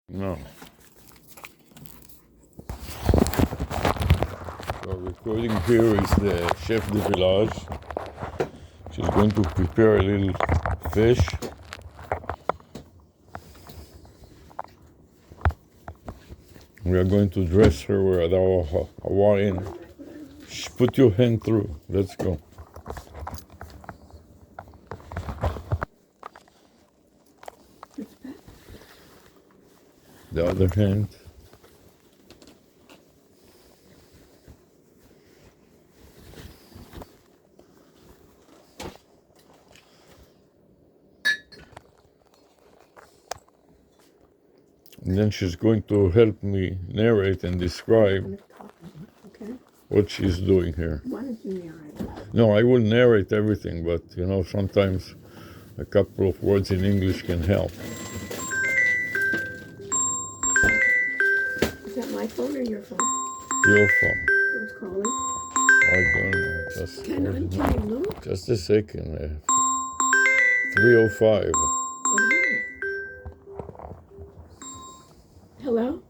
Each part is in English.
No. So recording here is the chef de village. She's going to prepare a little fish. We are going to dress her with our Hawaiian. Shh, put your hand through. Let's go. The other hand. And then she's going to help me narrate and describe what she's doing here. Why don't you narrate? No, I will narrate everything, but sometimes a couple of words in English can help. Is that my phone or your phone? Your phone. Who's calling? I don't know. Can you look? Just a second. 305. Hello?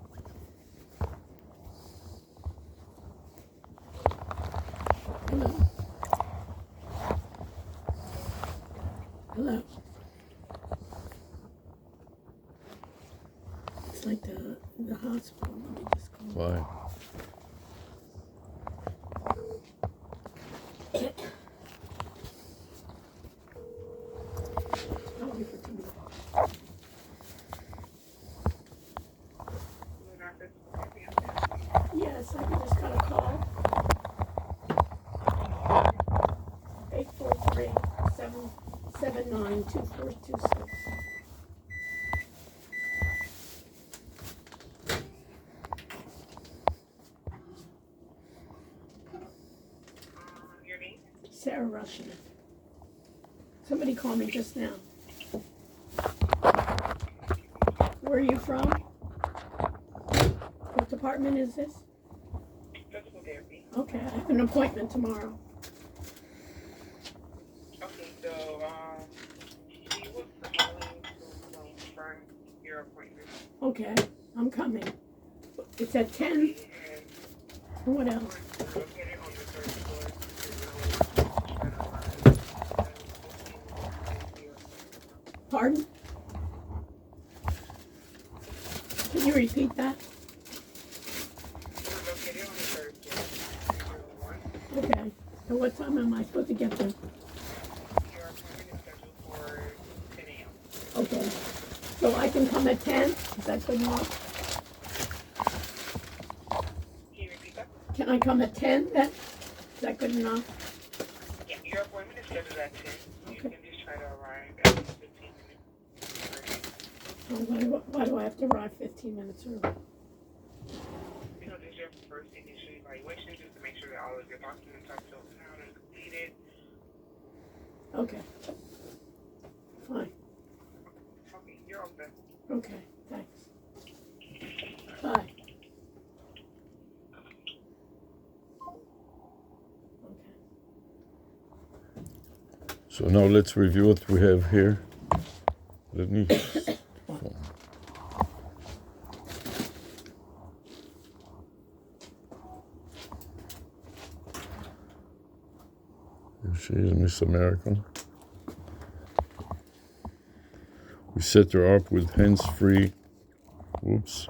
Hello? Hello? It's like the hospital. Let me just call. Why? I'll wait for 2 minutes. Yes, I just got a call. 843-779-2426. Your name? ARush. Somebody called me just now. Where are you from? What department is this? Physical therapy. Okay, I have an appointment tomorrow. Okay, so she was calling to confirm your appointment. Okay, I'm coming. It's at 10. And What else? located on the third floor. Pardon? Can you repeat that? We're located on the third floor. Okay. So what time am I supposed to get there? Your appointment is scheduled for 10 a.m. Okay. So I can come at 10? Is that good enough? Can you repeat that? Can I come at 10 then? Is that good enough? Yeah, your appointment is scheduled at 10. You Okay. can just try to arrive at 15 minutes early. So why do I have to arrive 15 minutes early? Because it's your first initial evaluation, just to make sure that all of your documents are filled out and completed. Okay. Fine. Okay, you're all set. Okay, thanks. Bye. Okay. So now let's review what we have here. Let me... Here she is, Miss America. We set her up with hands-free. Whoops.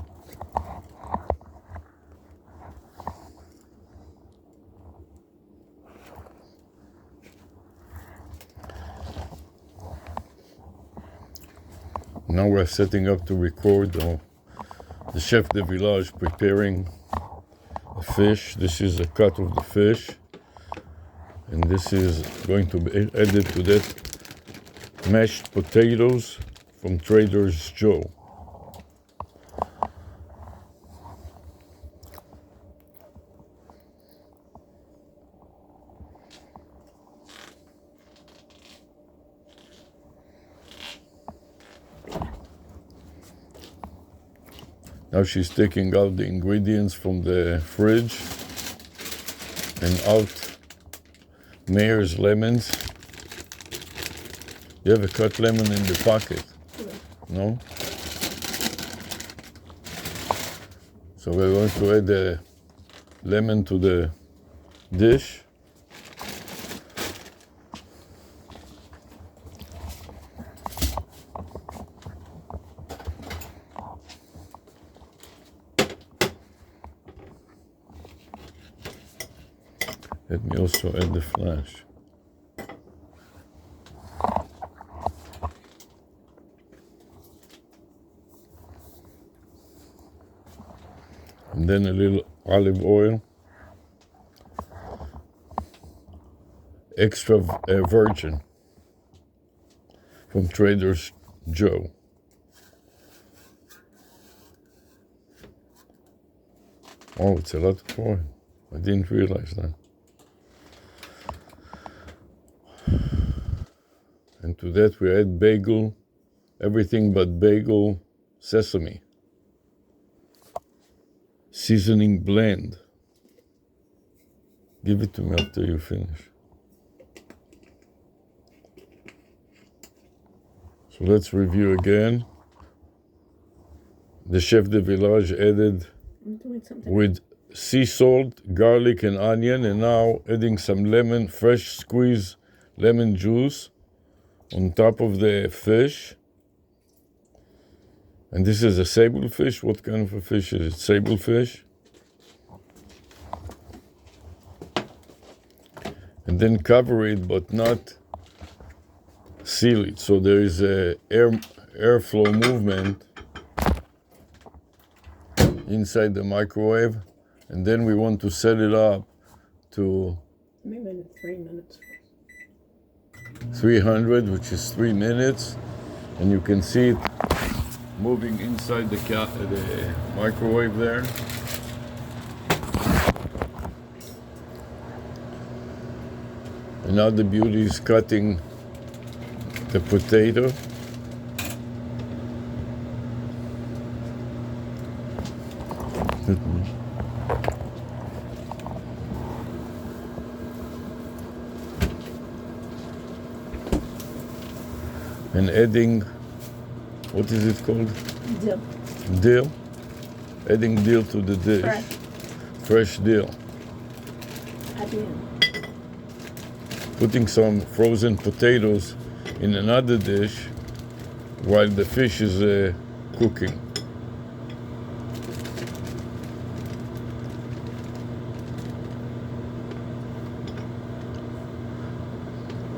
Now we're setting up to record the chef de village preparing a fish. This is a cut of the fish. And this is going to be added to that mashed potatoes from Trader's Joe. Now she's taking out the ingredients from the fridge and out Mayor's lemons. You have a cut lemon in the pocket? No? So we're going to add the lemon to the dish. Let me also add the flash. And then a little olive oil. Extra virgin from Trader Joe. Oh, it's a lot of oil. I didn't realize that. And to that we add bagel, everything but bagel sesame. Seasoning blend. Give it to me after you finish. So let's review again. The chef de village added with sea salt, garlic and onion, and now adding some lemon, fresh squeezed lemon juice on top of the fish. And this is a sable fish. What kind of a fish is it? Sable fish. And then cover it, but not seal it. So there is a airflow movement inside the microwave. And then we want to set it up to maybe 3 minutes. 300, which is 3 minutes. And you can see it moving inside the microwave there. And now the beauty is cutting the potato. And adding, what is it called? Dill. Dill. Adding dill to the dish. Fresh dill. At the end. Putting some frozen potatoes in another dish while the fish is cooking.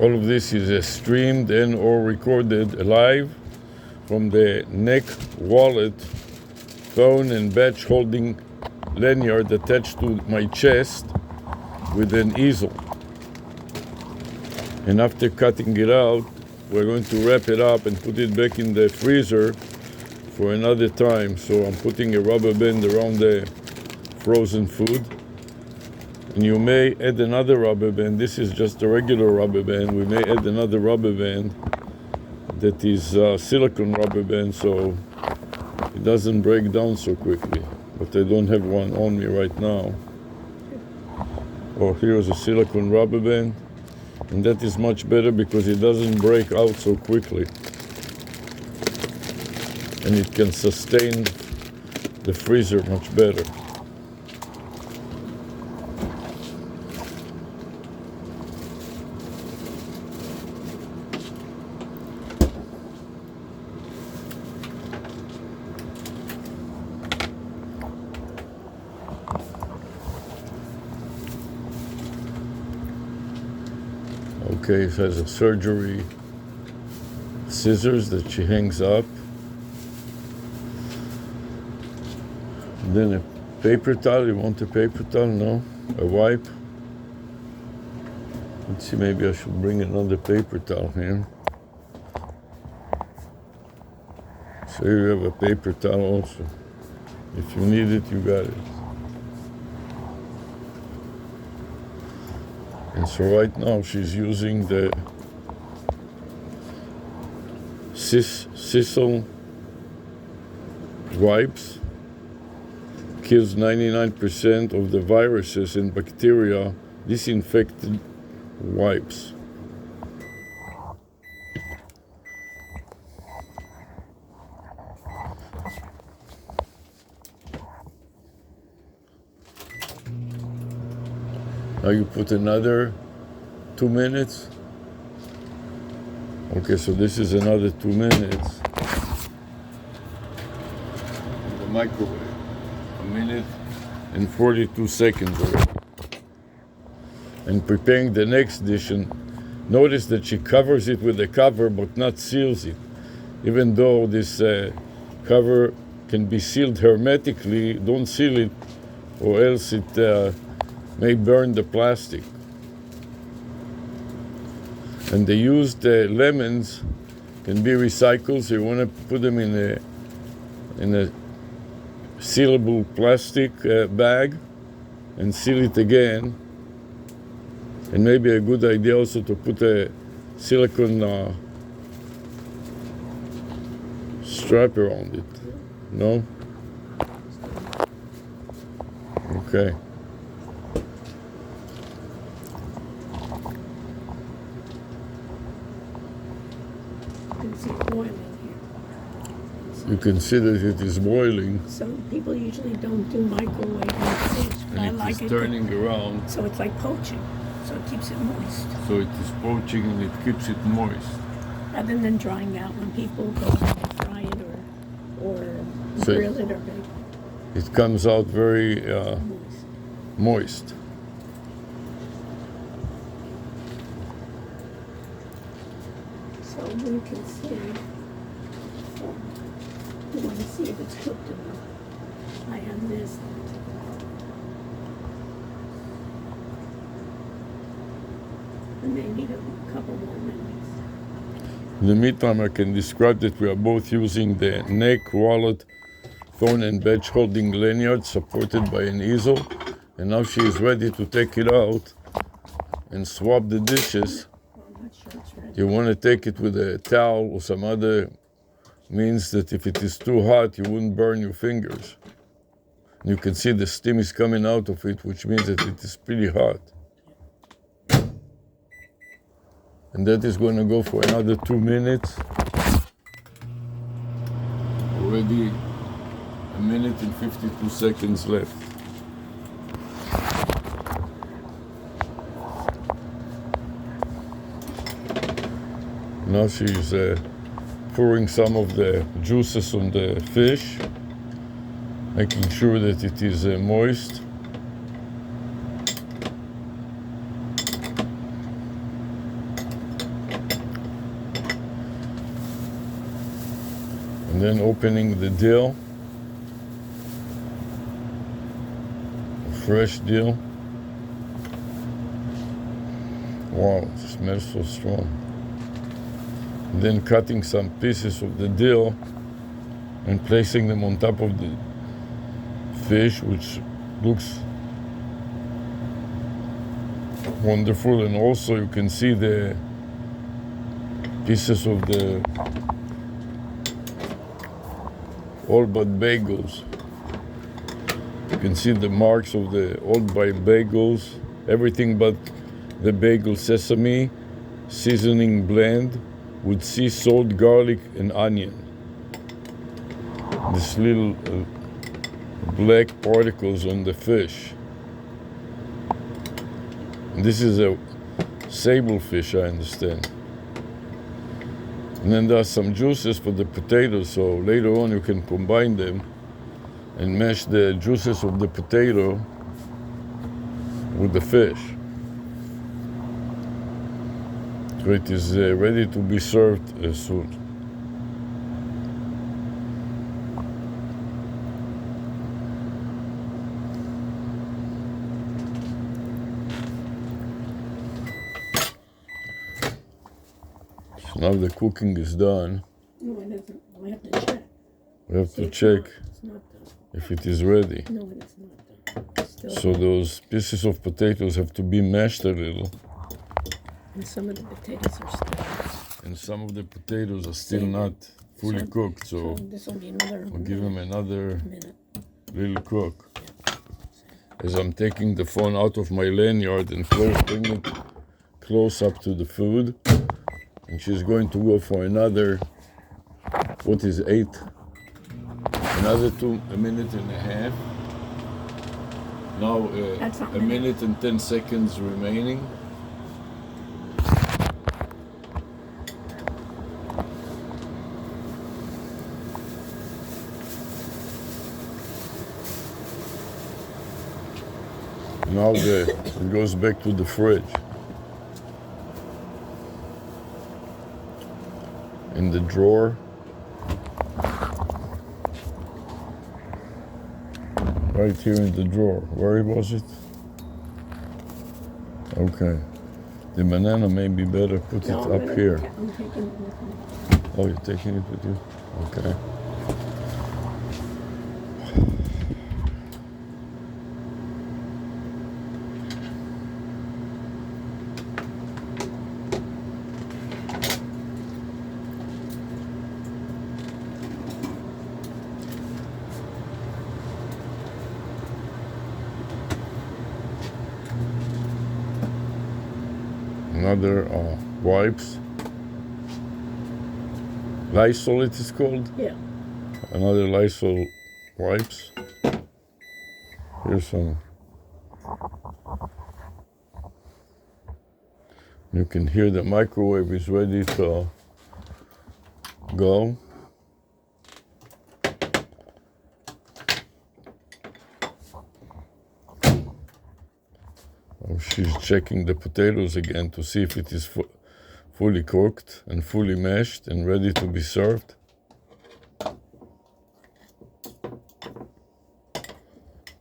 All of this is streamed and or recorded live from the neck wallet, phone and badge holding lanyard attached to my chest with an easel. And after cutting it out, we're going to wrap it up and put it back in the freezer for another time. So I'm putting a rubber band around the frozen food. And you may add another rubber band. This is just a regular rubber band. We may add another rubber band that is silicone rubber band, so it doesn't break down so quickly. But I don't have one on me right now. Oh, here's a silicone rubber band. And that is much better because it doesn't break out so quickly. And it can sustain the freezer much better. Okay, it has a surgery scissors that she hangs up. And then a paper towel. You want a paper towel? No? A wipe? Let's see, maybe I should bring another paper towel here. So here you have a paper towel also. If you need it, you got it. And so right now she's using the Sisal wipes. Kills 99% of the viruses and bacteria. Disinfected wipes. Now you put another 2 minutes. Okay, so this is another 2 minutes. In the microwave. 1 minute and 42 seconds already. And preparing the next dish, and notice that she covers it with a cover but not seals it. Even though this cover can be sealed hermetically, don't seal it or else it may burn the plastic. And the used lemons can be recycled, so you want to put them in a sealable plastic bag and seal it again. And maybe a good idea also to put a silicone strap around it. No? Okay. You can see it boiling here. You can see that it is boiling. So people usually don't do microwave fish, but I And it like is it. turning around. So it's like poaching. So it keeps it moist. So it is poaching and it keeps it moist. Rather than drying out when people go and fry it or So grill it or bake it comes out very it moist. moist. So we can see. We want to see if it's cooked enough. I have this. And they need a couple more minutes. In the meantime, I can describe that we are both using the neck, wallet, phone and badge holding lanyard supported by an easel. And now she is ready to take it out and swab the dishes. Well, I'm not sure it's ready. You want to take it with a towel or some other means that if it is too hot, you wouldn't burn your fingers. You can see the steam is coming out of it, which means that it is pretty hot. And that is going to go for another 2 minutes. Already 1 minute and 52 seconds left. Now she's pouring some of the juices on the fish, making sure that it is moist. And then opening the dill, a fresh dill. Wow, it smells so strong. And then cutting some pieces of the dill and placing them on top of the fish, which looks wonderful. And also you can see the pieces of the all but bagels. You can see the marks of the all but bagels, everything but the bagel sesame, seasoning blend with sea salt, garlic, and onion. This little black particles on the fish. And this is a sable fish, I understand. And then there are some juices for the potatoes, so later on you can combine them and mash the juices of the potato with the fish. So it is ready to be served soon. So now the cooking is done. No, it isn't. We have to check. We have See, to it's check not- It's not done. if it is ready. No, it is not done. It's still So those pieces of potatoes have to be mashed a little, and some of the potatoes are still. and some of the potatoes are still not fully cooked, so This will be another I'll give them another minute. little cook. As I'm taking the phone out of my lanyard and bring it close up to the food, and she's going to go for another, what is 8? Another 2 minutes and a half. Now That's not a minute and 10 seconds remaining. Now it goes back to the fridge. In the drawer. Right here in the drawer. Where was it? Okay. The banana may be better put it up here. I'm taking it with me. Oh, you're taking it with you? Okay. Another wipes. Lysol it is called? Yeah. Another Lysol wipes. Here's some. You can hear the microwave is ready to go. Oh, she's checking the potatoes again to see if it is fully cooked and fully mashed and ready to be served.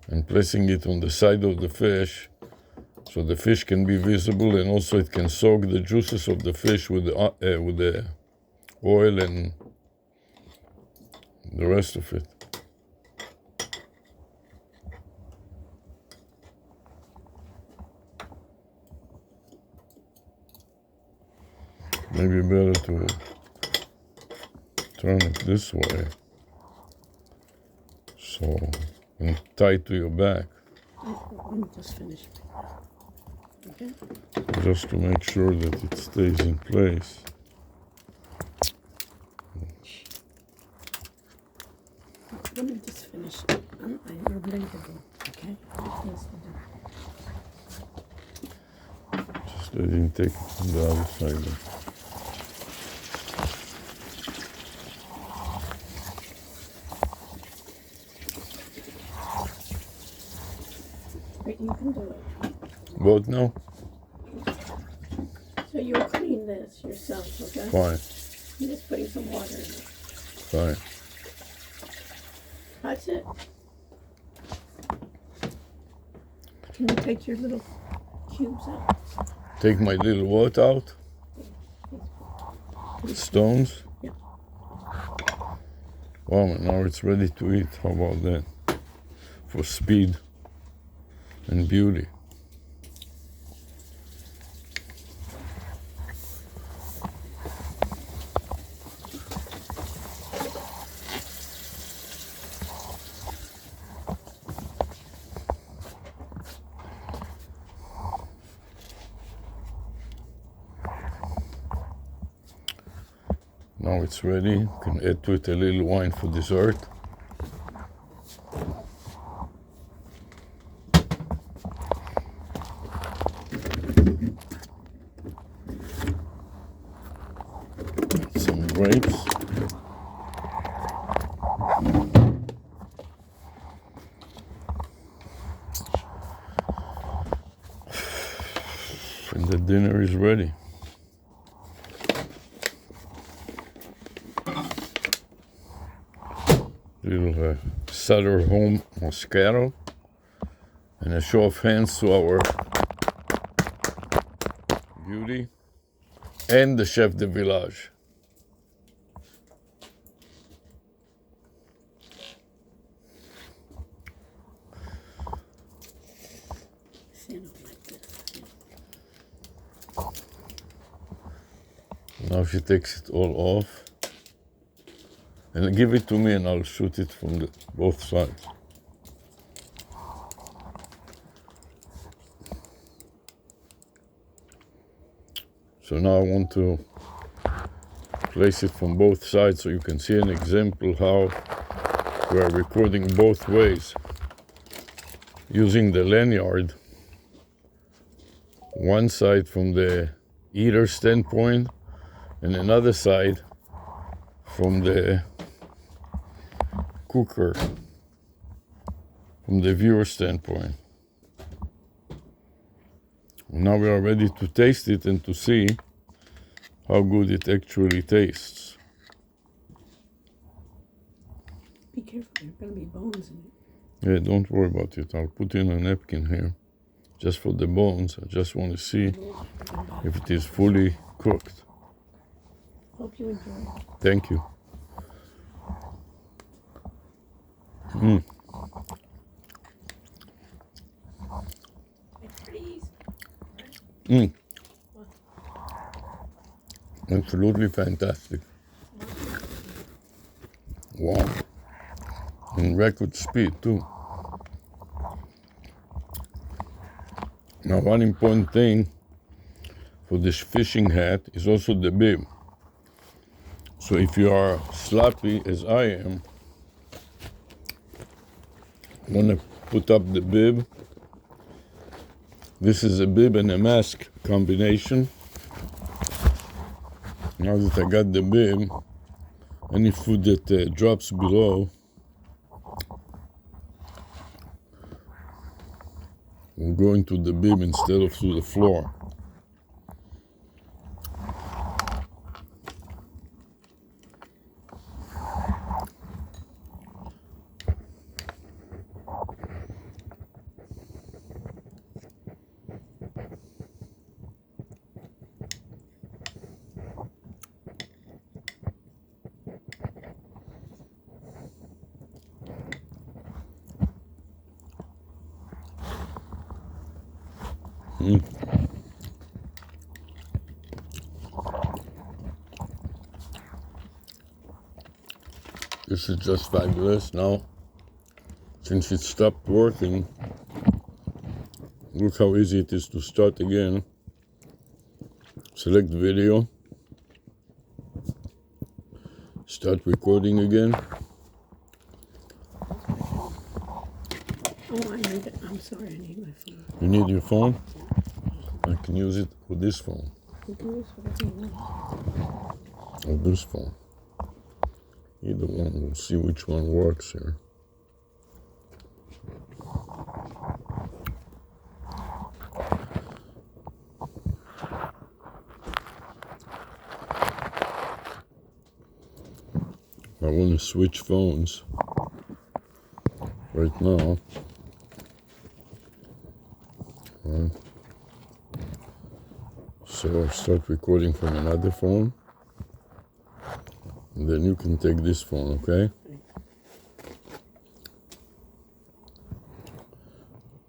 And placing it on the side of the fish so the fish can be visible, and also it can soak the juices of the fish with the oil and the rest of it. Maybe better to turn it this way, so and tie it to your back. Let me just finish. Okay. Just to make sure that it stays in place. Let me just finish. You're ready to go. Okay. Yes, Just I didn't take it from the other side. Wait, you can do it. What now? So you'll clean this yourself, okay? Fine, I'm just putting some water in it. fine. That's it. Can you take your little cubes out? Take my little what out? Stones? Yeah. Wow, now it's ready to eat. How about that? For speed and beauty. Now it's ready. You can add to it a little wine for dessert. Some grapes. And the dinner is ready. Little Sutter Home Moscato, and a show of hands to our beauty and the chef de village. Stand up like this. Now she takes it all off. And give it to me and I'll shoot it from both sides. So now I want to place it from both sides so you can see an example how we are recording both ways. using the lanyard, one side from the eater standpoint and another side from the cooker, from the viewer standpoint. Now we are ready to taste it and to see how good it actually tastes. Be careful, there are going to be bones in it. Yeah, don't worry about it. I'll put in a napkin here just for the bones. I just want to see if it is fully cooked. Hope you enjoy it. Thank you. Mm. It's pretty easy. Mm. Absolutely fantastic. Wow. In record speed too. Now one important thing for this fishing hat is also the bib. So if you are sloppy as I am, want to put up the bib. This is a bib and a mask combination. Now that I got the bib, any food that drops below will go into the bib instead of to the floor. This is just fabulous. Now, since it stopped working, look how easy it is to start again. Select video, start recording again. Oh, I need it. I'm sorry, I need my phone. You need your phone? I can use it with this phone You can use whatever you want. or this phone. Either one, we'll see which one works here. I want to switch phones right now. Right. So I'll start recording from another phone. And then you can take this phone, okay?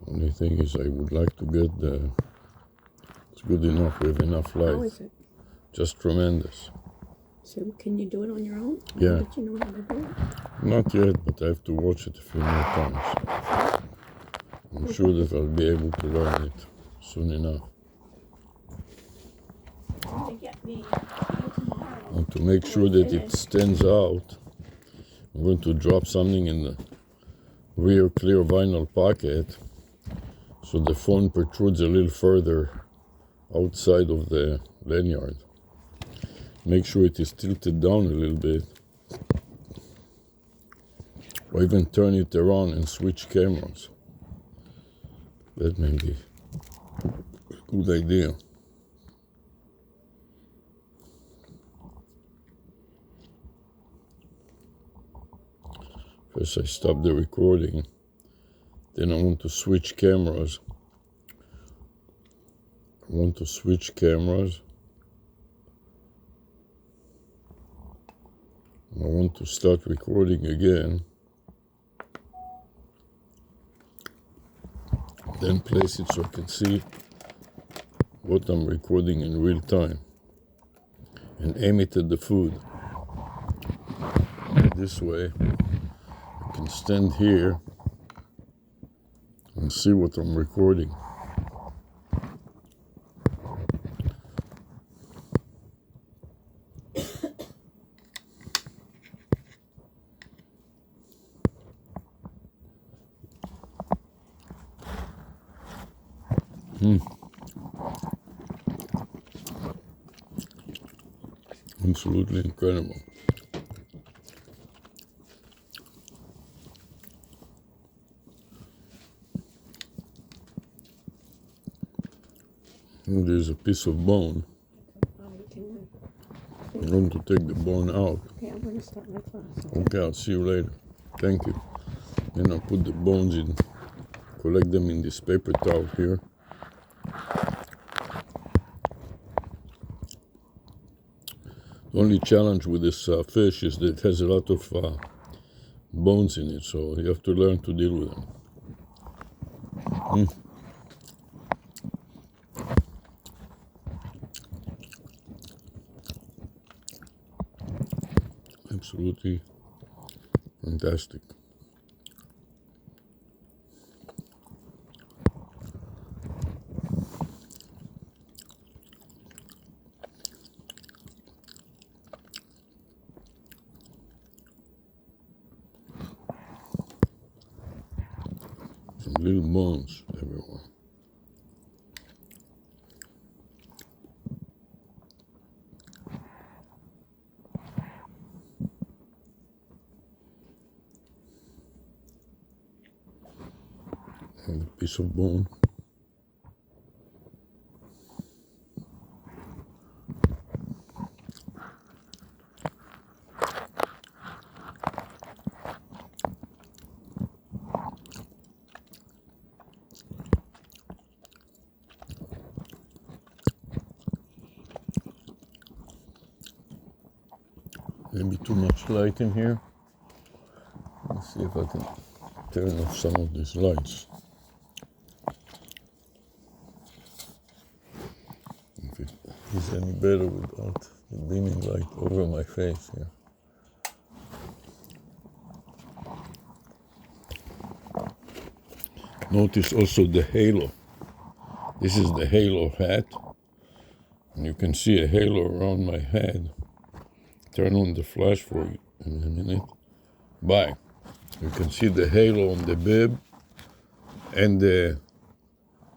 Only thing is I would like to get the... It's good enough, we have enough light. How is it? Just tremendous. So can you do it on your own? Yeah. But you know how to do it? Not yet, but I have to watch it a few more times. I'm sure that I'll be able to learn it soon enough. To get me tomorrow. And to make sure that it stands out, I'm going to drop something in the rear clear vinyl pocket so the phone protrudes a little further outside of the lanyard. Make sure it is tilted down a little bit, or even turn it around and switch cameras. That may be a good idea. First I stop the recording, then I want to switch cameras. I want to start recording again. Then place it so I can see what I'm recording in real time. And aim it at the food. This way, I can stand here and see what I'm recording. Absolutely incredible. And there's a piece of bone. I'm going to take the bone out. Okay, I'm going to start my class. Okay, I'll see you later. Thank you. Then I'll put the bones in, collect them in this paper towel here. The only challenge with this fish is that it has a lot of bones in it, so you have to learn to deal with them. Absolutely fantastic. Some little bones everywhere. And a piece of bone. Maybe too much light in here. Let's see if I can turn off some of these lights. If it is any better without the beaming light over my face here. Notice also the halo. This is the halo hat. And you can see a halo around my head. Turn on the flash for you in a minute. Bye. You can see the halo on the bib and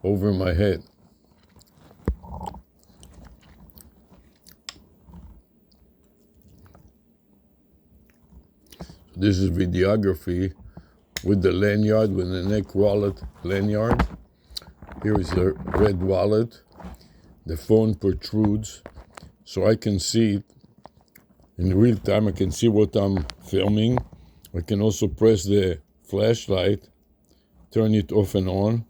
over my head. This is videography with the lanyard, with the neck wallet lanyard. Here is the red wallet. The phone protrudes, so I can see it in real time. I can see what I'm filming. I can also press the flashlight, turn it off and on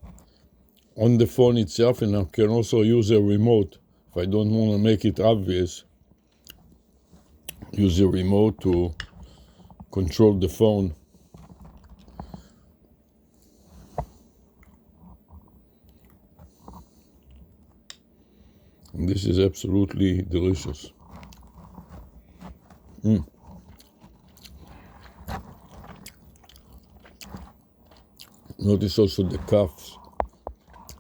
the phone itself, and I can also use a remote. If I don't want to make it obvious, use a remote to control the phone. And this is absolutely delicious. Notice also the cuffs,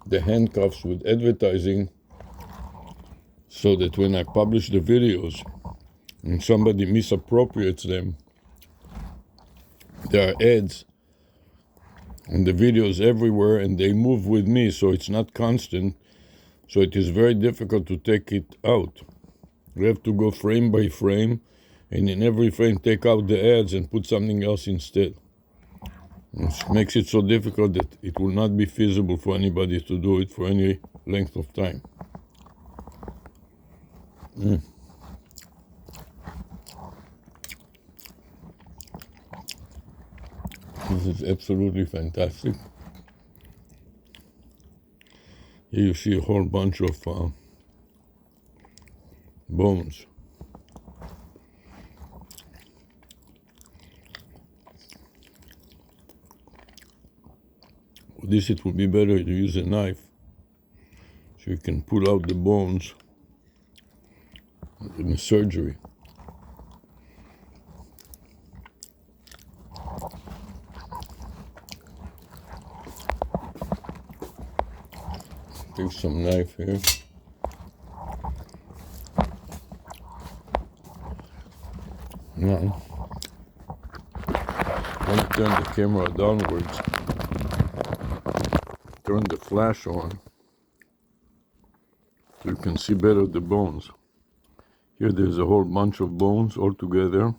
the handcuffs with advertising, so that when I publish the videos and somebody misappropriates them, there are ads and the videos everywhere, and they move with me, so it's not constant. So it is very difficult to take it out. You have to go frame by frame, and in every frame take out the ads and put something else instead. It makes it so difficult that it will not be feasible for anybody to do it for any length of time. This is absolutely fantastic. Here you see a whole bunch of bones. For this it would be better to use a knife, so you can pull out the bones in the surgery. Take some knife here. Now, I'm going to turn the camera downwards, turn the flash on, so you can see better the bones. Here there's a whole bunch of bones all together.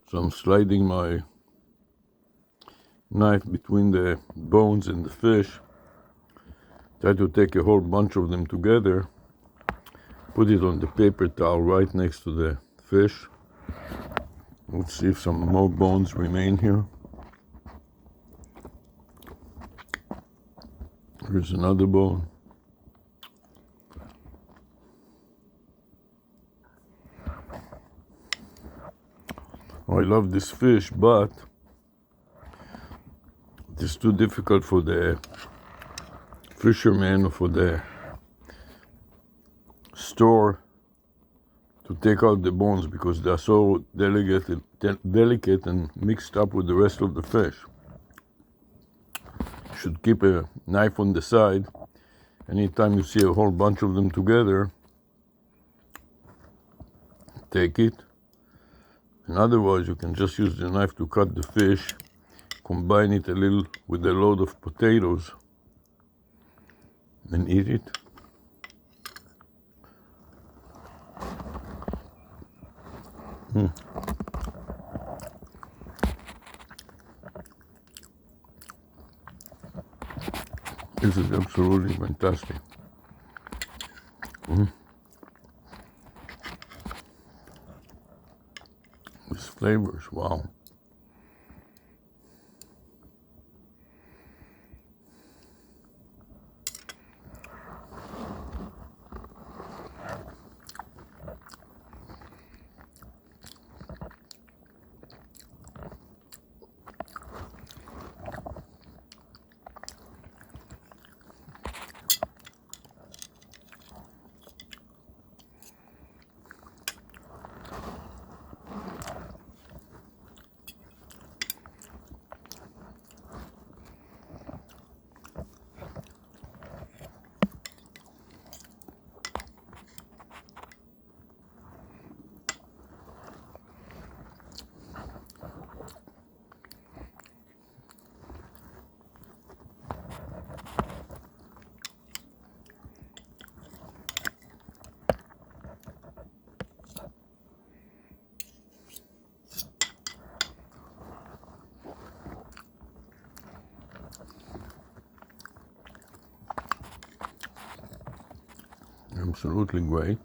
So I'm sliding my knife between the bones and the fish. Try to take a whole bunch of them together. Put it on the paper towel right next to the fish. Let's see if some more bones remain here. Here's another bone. Oh, I love this fish, but it's too difficult for the fisherman or for the store to take out the bones because they're so delicate and mixed up with the rest of the fish. You should keep a knife on the side. Anytime you see a whole bunch of them together, take it. And otherwise, you can just use the knife to cut the fish, combine it a little with a load of potatoes, and eat it. This is absolutely fantastic. These flavors, wow. Absolutely great.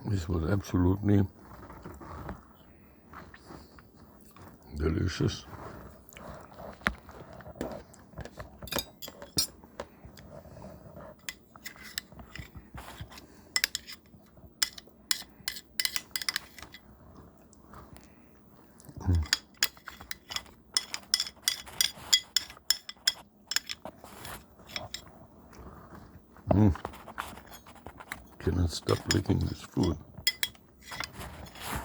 This was absolutely delicious. Cannot stop licking this food.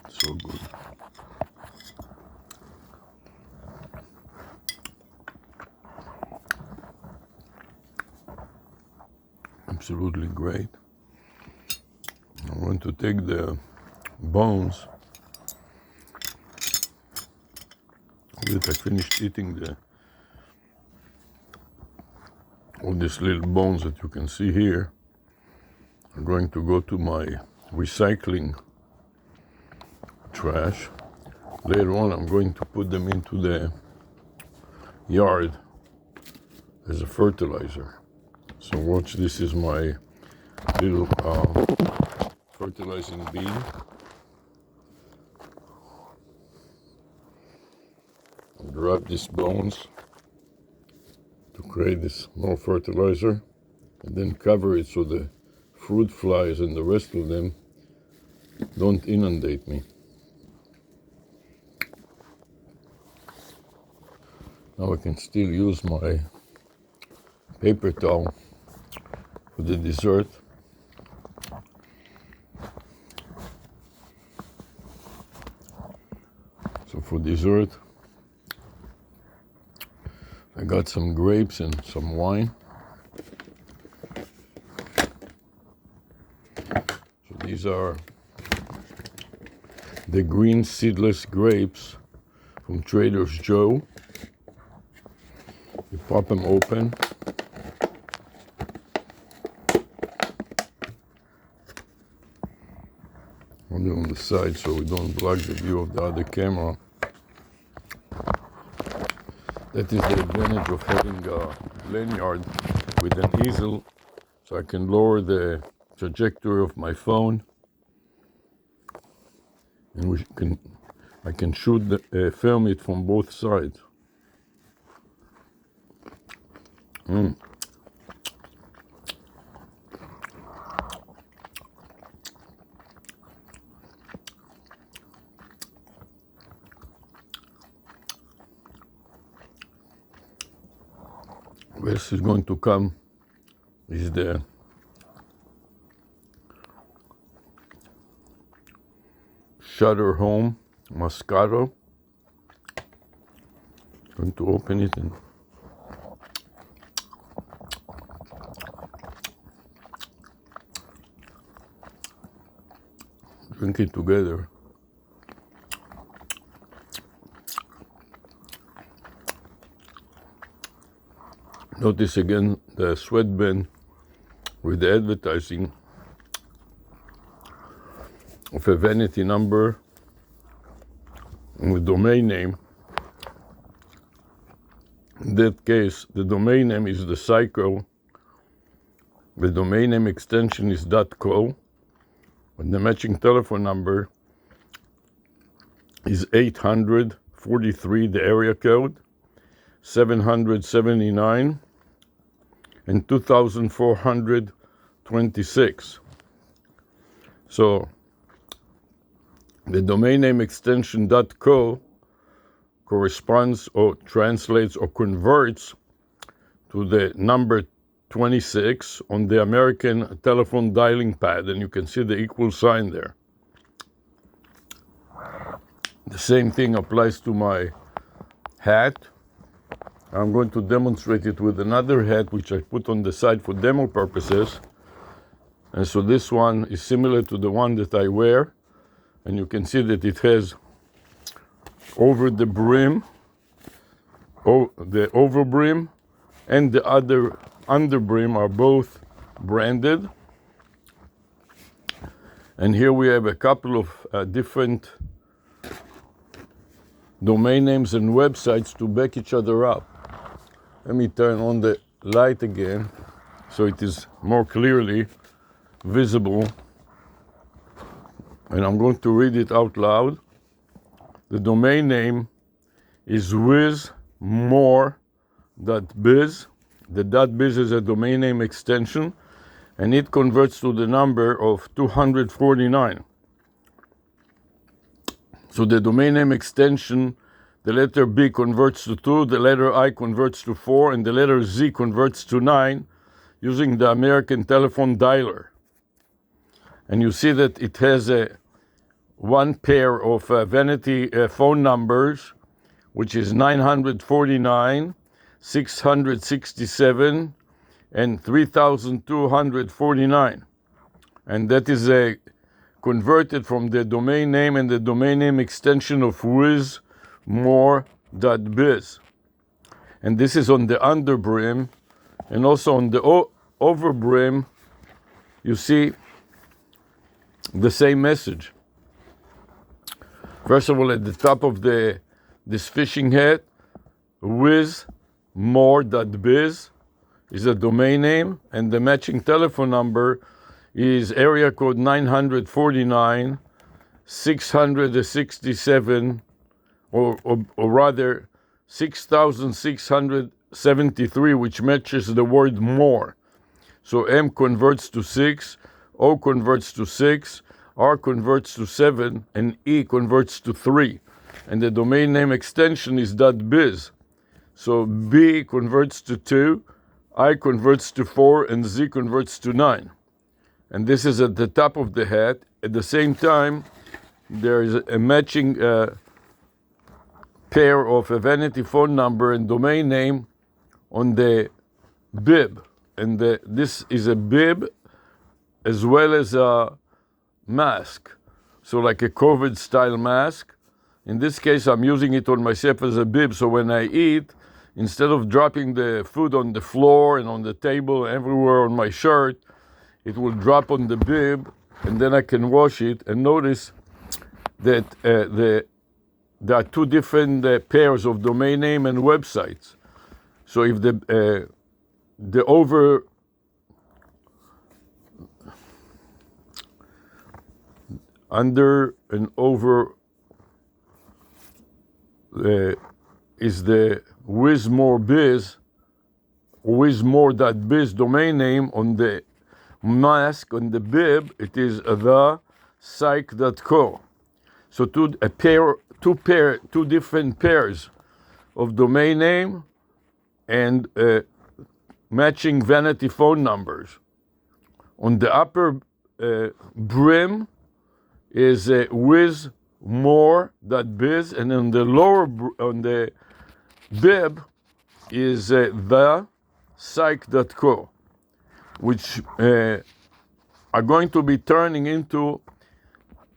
So good. Absolutely great. I'm going to take the bones that I finished eating all these little bones that you can see here. I'm going to go to my recycling trash. Later on, I'm going to put them into the yard as a fertilizer. So watch, this is my little fertilizing bean. Grab these bones to create this more fertilizer, and then cover it so the fruit flies and the rest of them don't inundate me. Now I can still use my paper towel for the dessert. So for dessert, I got some grapes and some wine. So these are the green seedless grapes from Trader Joe's. You pop them open. Only on the side so we don't block the view of the other camera. That is the advantage of having a lanyard with an easel, so I can lower the trajectory of my phone, and I can shoot film it from both sides. This is going to come is the Shutter Home Moscato. Going to open it and drink it together. Notice again the sweatband with the advertising of a vanity number and the domain name. In that case, the domain name is the Psycho, the domain name extension is .co, and the matching telephone number is 843, the area code, 779, and 2426. So the domain name extension .co corresponds or translates or converts to the number 26 on the American telephone dialing pad, and you can see the equal sign there. The same thing applies to my hat. I'm going to demonstrate it with another hat which I put on the side for demo purposes. And so this one is similar to the one that I wear, and you can see that it has over the brim, the over brim and the other under brim are both branded. And here we have a couple of different domain names and websites to back each other up. Let me turn on the light again so it is more clearly visible. And I'm going to read it out loud. The domain name is wizmore.biz. The .biz is a domain name extension, and it converts to the number of 249. So the domain name extension, the letter B converts to 2, the letter I converts to 4, and the letter Z converts to 9 using the American telephone dialer. And you see that it has one pair of vanity phone numbers, which is 949, 667, and 3249. And that is converted from the domain name and the domain name extension of wizmore.biz. And this is on the under brim, and also on the over brim, you see the same message. First of all, at the top of this fishing hat, wizmore.biz, is a domain name, and the matching telephone number is area code 949 667, or rather 6673, which matches the word more. So M converts to 6, O converts to 6, R converts to 7, and E converts to 3. And the domain name extension is .biz. So B converts to 2, I converts to 4, and Z converts to 9. And this is at the top of the hat. At the same time, there is a matching pair of a vanity phone number and domain name on the bib. And this is a bib as well as a mask. So like a COVID style mask. In this case, I'm using it on myself as a bib. So when I eat, instead of dropping the food on the floor and on the table, everywhere on my shirt, it will drop on the bib, and then I can wash it. And notice that there are two different pairs of domain name and websites. So if the over under and over is the WizMoreBiz, WizMore.biz domain name. On the mask, on the bib, it is the psych.co. So two different pairs of domain name and matching vanity phone numbers. On the upper brim is WizMore.biz, and on the lower on the bib is the psych.co, which are going to be turning into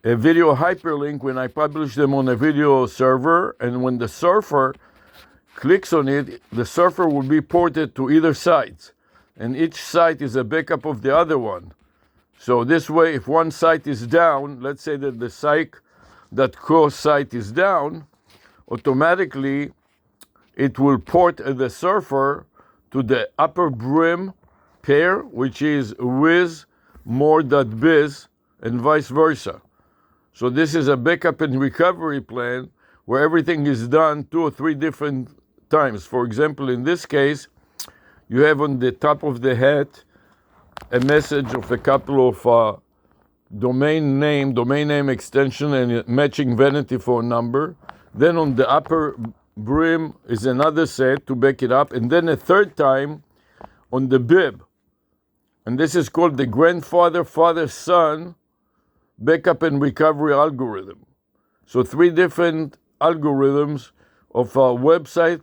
a video hyperlink when I publish them on a video server. And when the surfer clicks on it, the surfer will be ported to either site, and each site is a backup of the other one. So this way, if one site is down, let's say that the psych.co site is down, automatically it will port the surfer to the upper brim pair, which is WizMore.biz, and vice versa. So this is a backup and recovery plan where everything is done 2 or 3 different times. For example, in this case, you have on the top of the hat a message of a couple of domain name extension, and a matching vanity phone number. Then on the upper brim is another set to back it up, and then a third time on the bib. And this is called the grandfather, father, son backup and recovery algorithm. So 3 different algorithms of a website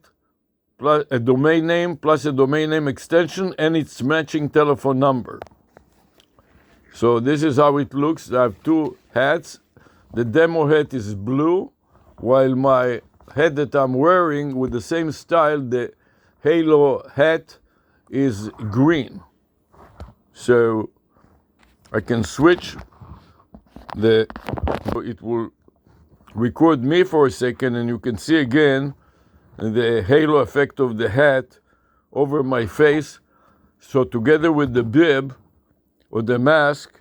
plus a domain name plus a domain name extension and its matching telephone number. So this is how it looks. I have 2 hats. The demo hat is blue, while my hat that I'm wearing with the same style, the halo hat, is green. So I can switch it will record me for a second, and you can see again the halo effect of the hat over my face. So together with the bib or the mask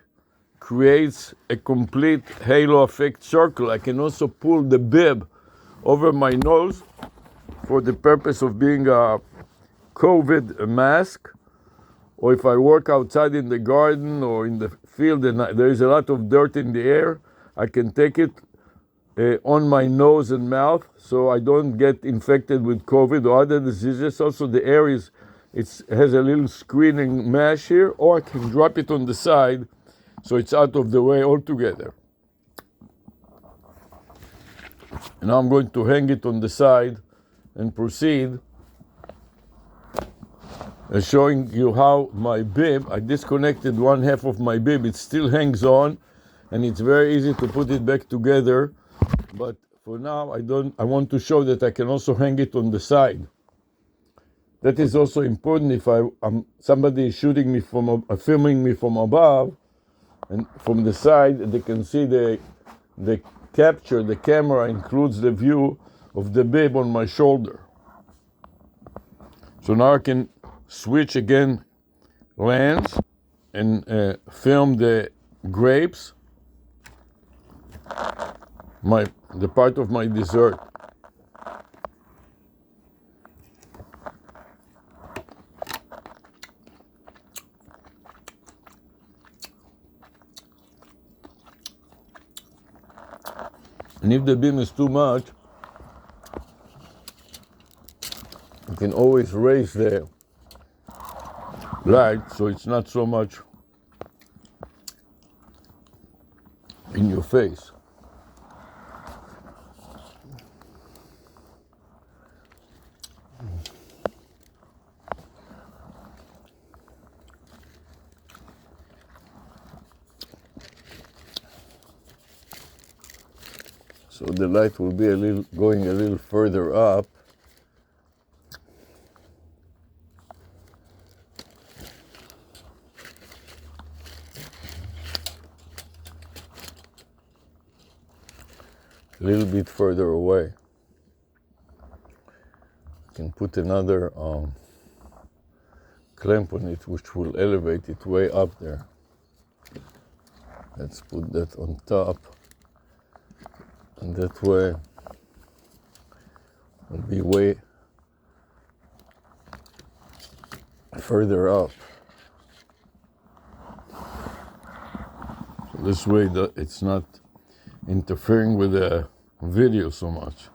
creates a complete halo effect circle. I can also pull the bib over my nose for the purpose of being a COVID mask. Or if I work outside in the garden or in the field and there is a lot of dirt in the air, I can take it on my nose and mouth so I don't get infected with COVID or other diseases. Also the air has a little screening mesh here, or I can drop it on the side so it's out of the way altogether. And now I'm going to hang it on the side and proceed showing you how my bib, I disconnected 1/2 of my bib. It still hangs on, and it's very easy to put it back together. But for now, I want to show that I can also hang it on the side. That is also important if somebody is shooting me filming me from above, and from the side, they can see the capture, the camera includes the view of the bib on my shoulder. So now I can switch again lens and film the grapes, the part of my dessert. And if the beam is too much, you can always raise the light so it's not so much in your face. So the light will be going a little further up. A little bit further away. You can put another clamp on it, which will elevate it way up there. Let's put that on top, and that way it'll be way further up. So this way it's not interfering with the video so much.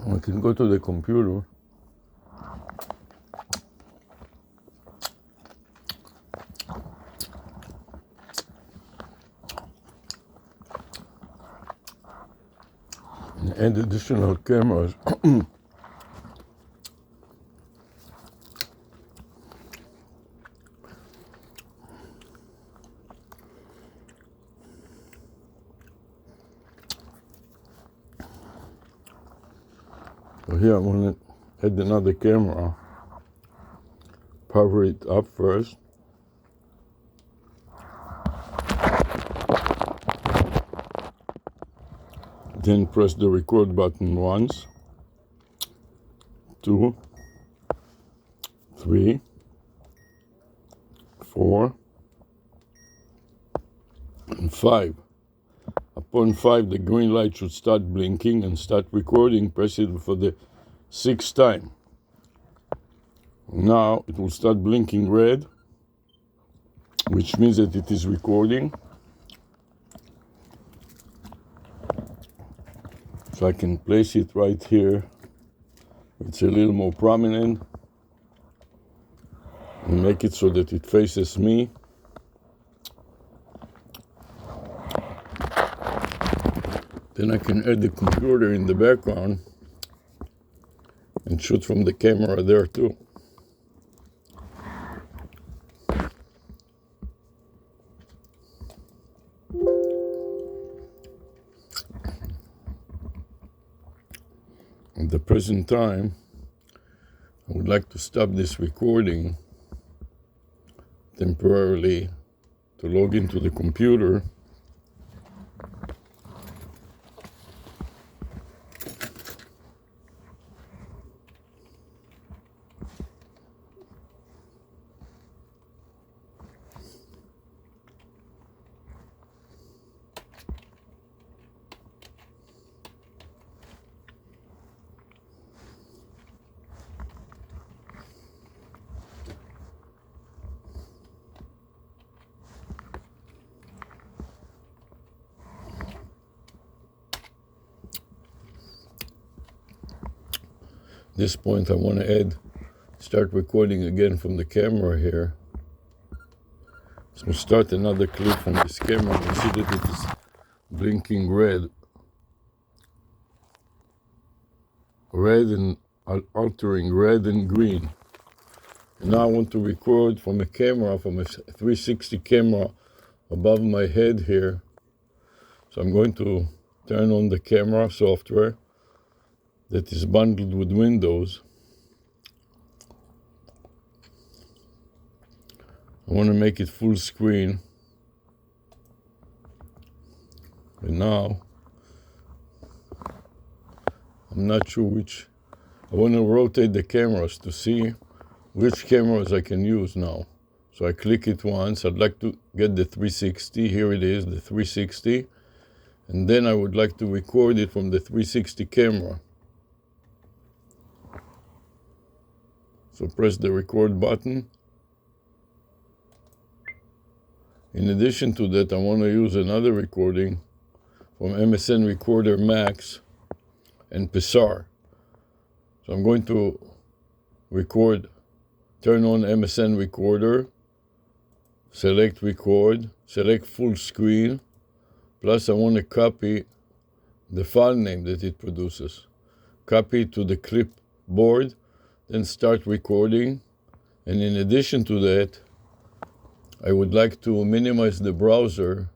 I can go to the computer. And add additional cameras. So here I'm going to add another camera, power it up first, then press the record button once, 2, 3, 4, and 5. Upon 5, the green light should start blinking and start recording. Press it for the 6th time. Now it will start blinking red, which means that it is recording. So I can place it right here. It's a little more prominent. And make it so that it faces me. Then I can add the computer in the background and shoot from the camera there too. At the present time, I would like to stop this recording temporarily to log into the computer At this point, I want to start recording again from the camera here. So start another clip from this camera. You see that it is blinking red and altering red and green. And now I want to record from a camera, from a 360 camera above my head here. So I'm going to turn on the camera software that is bundled with Windows. I want to make it full screen. And now, I'm not sure which. I want to rotate the cameras to see which cameras I can use now. So I click it once. I'd like to get the 360. Here it is, the 360. And then I would like to record it from the 360 camera. So press the record button. In addition to that, I want to use another recording from MSN Recorder Max and Pixar. So I'm going to turn on MSN Recorder, select record, select full screen, plus I want to copy the file name that it produces. Copy it to the clipboard, then start recording. And in addition to that, I would like to minimize the browser.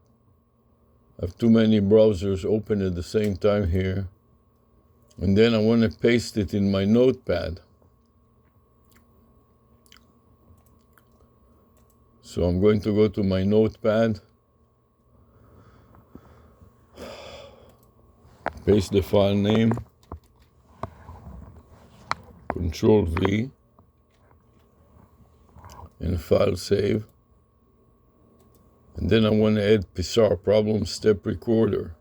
I have too many browsers open at the same time here. And then I want to paste it in my notepad. So I'm going to go to my notepad, paste the file name, Control V, and file save. And then I want to add Pixar problem step recorder.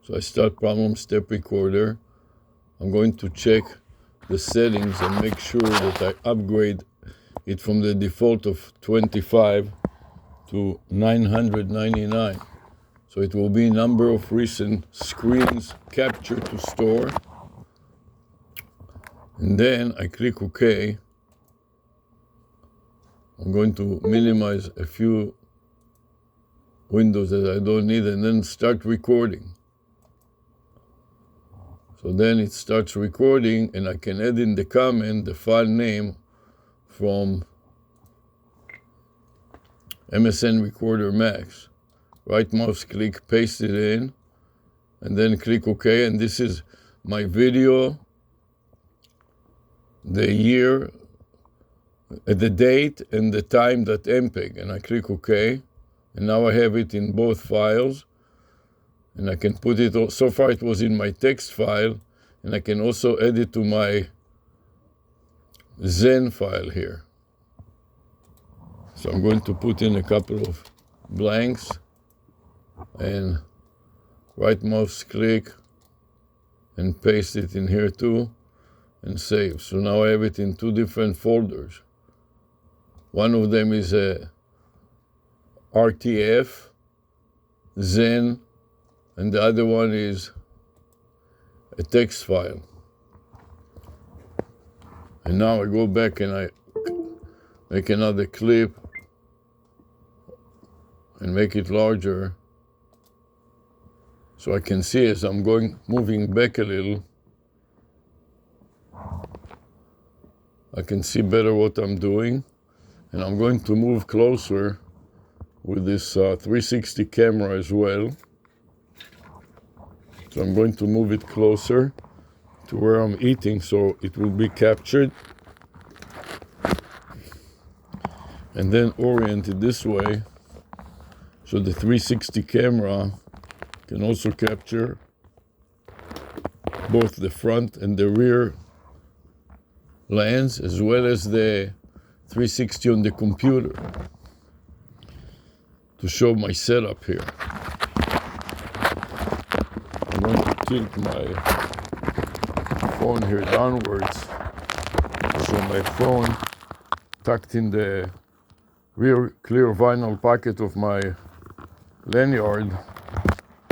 So I start problem step recorder. I'm going to check the settings and make sure that I upgrade it from the default of 25 to 999. So it will be number of recent screens captured to store. And then I click OK. I'm going to minimize a few windows that I don't need and then start recording. So then it starts recording and I can add in the comment the file name from MSN Recorder Max. Right mouse click, paste it in, and then click OK. And this is my video, the year, the date, and the time that MPEG. And I click OK. And now I have it in both files. And I can put it, so far it was in my text file, and I can also add it to my Zen file here. So I'm going to put in a couple of blanks and right mouse click and paste it in here too and save. So now I have it in two different folders. One of them is a RTF, Zen, and the other one is a text file. And now I go back and I make another clip and make it larger so I can see as I'm moving back a little, I can see better what I'm doing. And I'm going to move closer with this 360 camera as well. So I'm going to move it closer to where I'm eating so it will be captured. And then orient it this way so the 360 camera can also capture both the front and the rear lens as well as the 360 on the computer to show my setup here. I'm going to tilt my phone here downwards so my phone tucked in the rear clear vinyl pocket of my lanyard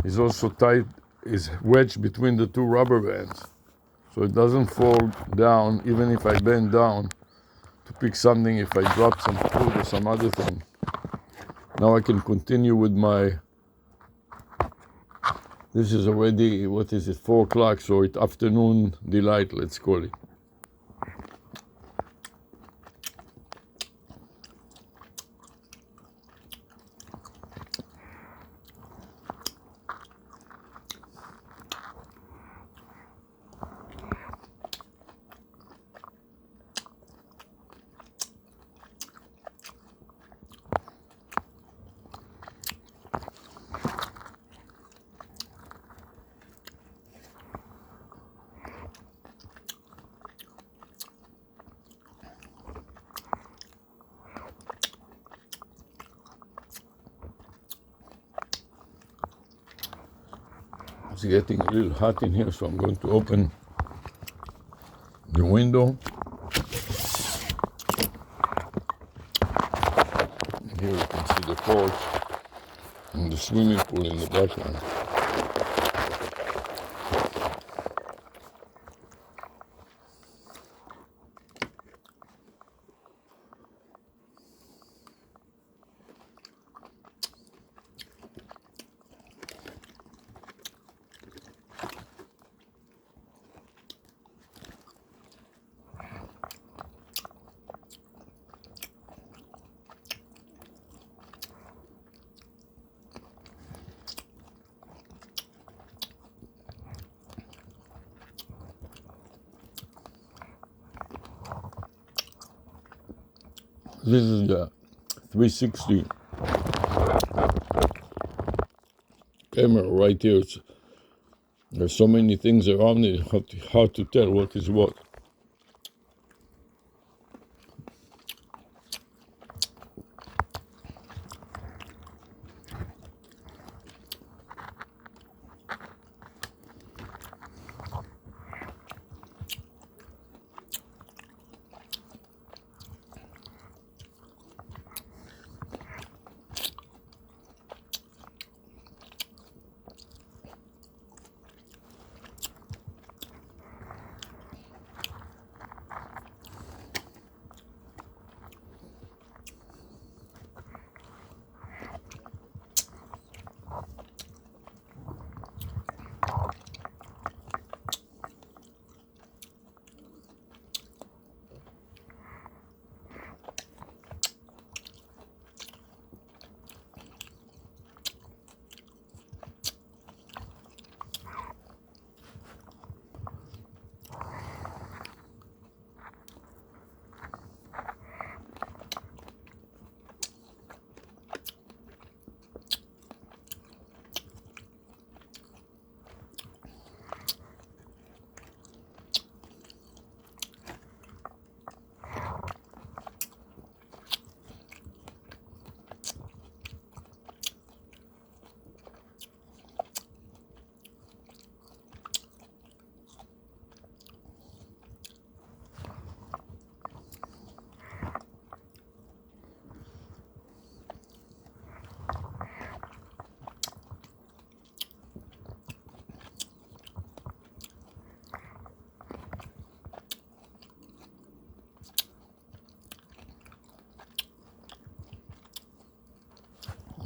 is also tight, is wedged between the two rubber bands so it doesn't fall down even if I bend down to pick something if I drop some food or some other thing. Now I can continue with my, this is already, 4 o'clock, so it's afternoon delight, let's call it. It's getting a little hot in here, so I'm going to open the window. And here you can see the porch and the swimming pool in the background. This is the 360 camera right here. There's so many things around it, hard to tell what is what.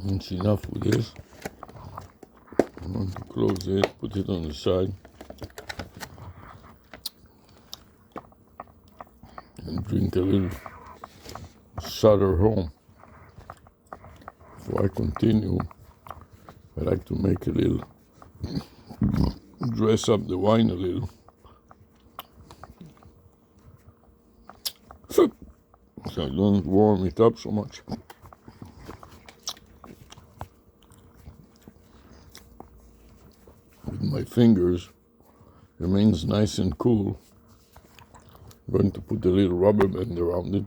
That's enough with this. I'm going to close it, put it on the side, and drink a little cider home. Before I continue, I like to make a little dress up the wine a little. So I don't warm it up so much. With my fingers, remains nice and cool. I'm going to put a little rubber band around it.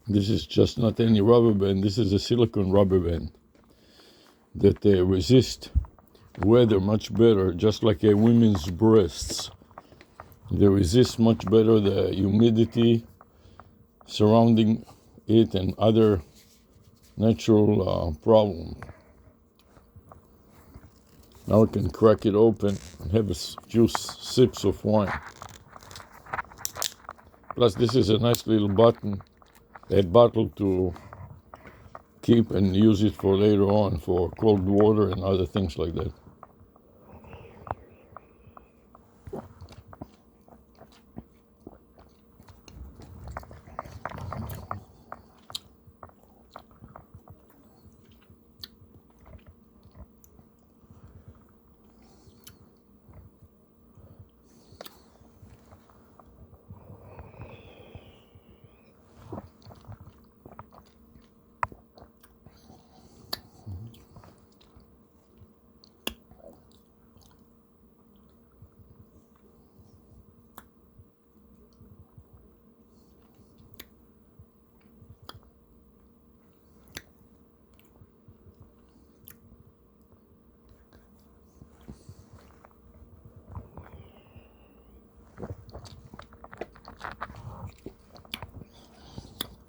This is just not any rubber band, this is a silicone rubber band that resist weather much better, just like a women's breasts. They resist much better the humidity surrounding it and other natural problems. Now I can crack it open and have a few sips of wine. Plus this is a nice little bottle to keep and use it for later on for cold water and other things like that.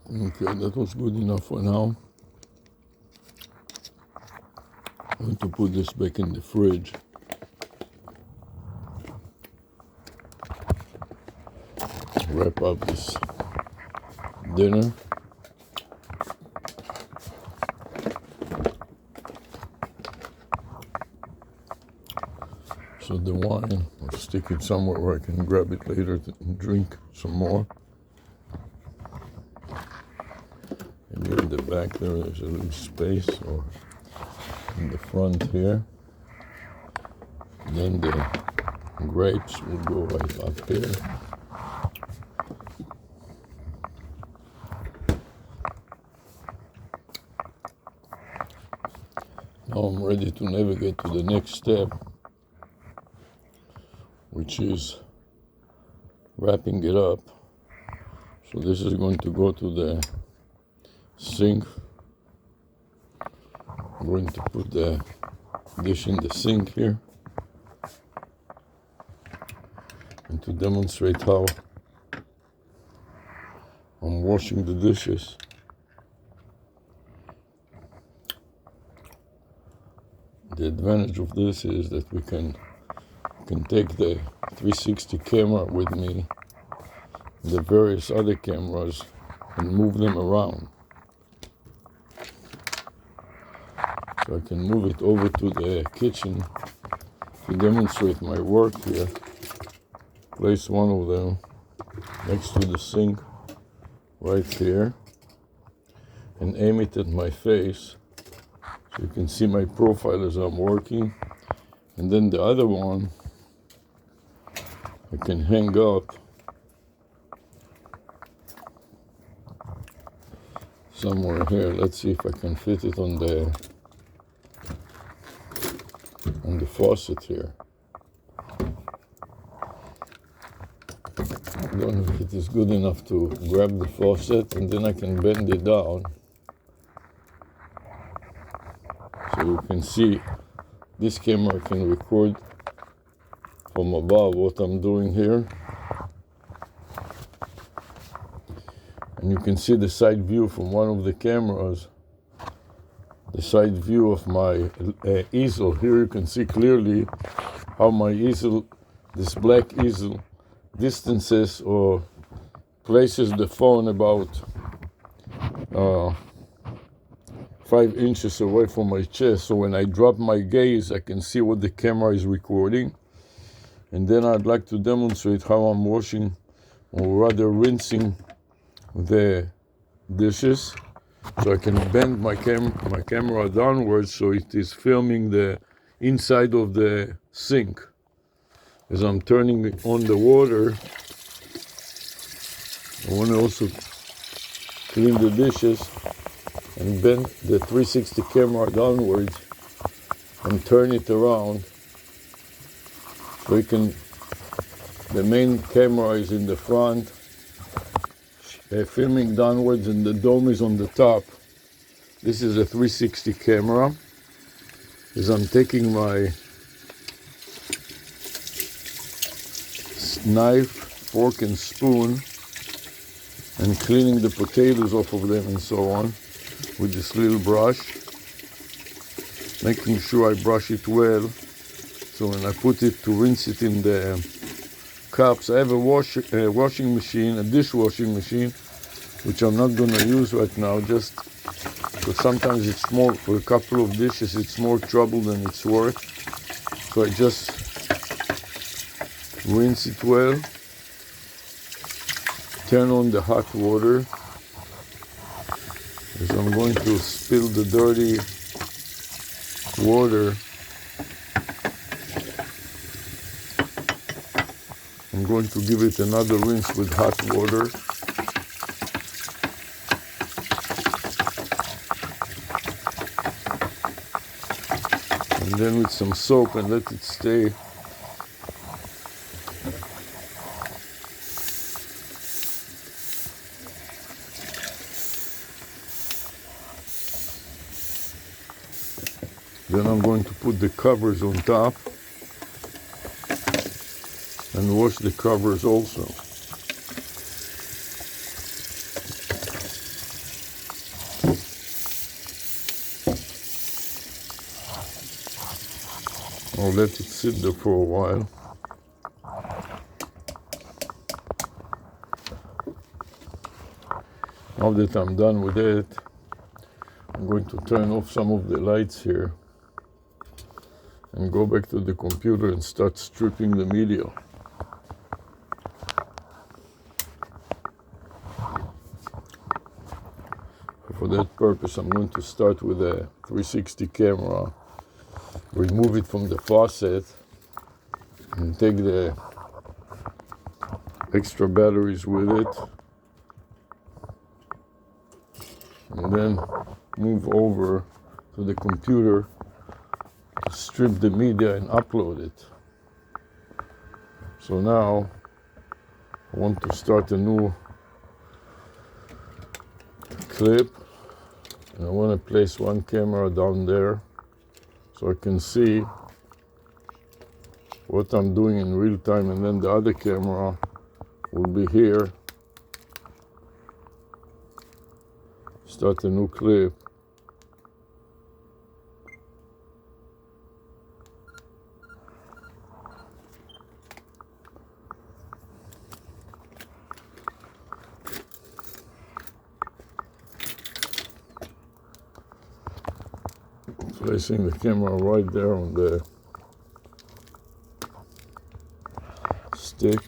Okay, that was good enough for now. I'm going to put this back in the fridge. Wrap up this dinner. So the wine, I'll stick it somewhere where I can grab it later and drink some more. Maybe in the back there's a little space, or in the front here. And then the grapes will go right up here. Now I'm ready to navigate to the next step, which is wrapping it up. So this is going to go to the sink. I'm going to put the dish in the sink here, and to demonstrate how I'm washing the dishes. The advantage of this is that we can take the 360 camera with me, the various other cameras, and move them around. So I can move it over to the kitchen to demonstrate my work here. Place one of them next to the sink right here and aim it at my face so you can see my profile as I'm working. And then the other one I can hang up somewhere here. Let's see if I can fit it on the faucet here. I don't know if it is good enough to grab the faucet, and then I can bend it down so you can see this camera can record from above what I'm doing here. And you can see the side view from one of the cameras, the side view of my easel. Here you can see clearly how my easel, this black easel, distances or places the phone about 5 inches away from my chest, so when I drop my gaze I can see what the camera is recording. And then I'd like to demonstrate how I'm washing, or rather rinsing, the dishes. So I can bend my camera downwards so it is filming the inside of the sink. As I'm turning on the water, I want to also clean the dishes and bend the 360 camera downwards and turn it around so you can, the main camera is in the front, filming downwards, and the dome is on the top. This is a 360 camera. As I'm taking my knife, fork and spoon and cleaning the potatoes off of them and so on with this little brush, making sure I brush it well, so when I put it to rinse it in the cups, I have a washing machine, a dishwashing machine, which I'm not going to use right now, just because sometimes it's more, for a couple of dishes, it's more trouble than it's worth. So I just rinse it well, turn on the hot water, as I'm going to spill the dirty water. I'm going to give it another rinse with hot water. And then with some soap and let it stay. Then I'm going to put the covers on top and wash the covers also. I'll let it sit there for a while. Now that I'm done with it, I'm going to turn off some of the lights here and go back to the computer and start stripping the media. For that purpose, I'm going to start with a 360 camera, remove it from the faucet, and take the extra batteries with it, and then move over to the computer to strip the media and upload it. So now I want to start a new clip, and I want to place one camera down there so I can see what I'm doing in real time, and then the other camera will be here. Start a new clip. Placing the camera right there on the stick.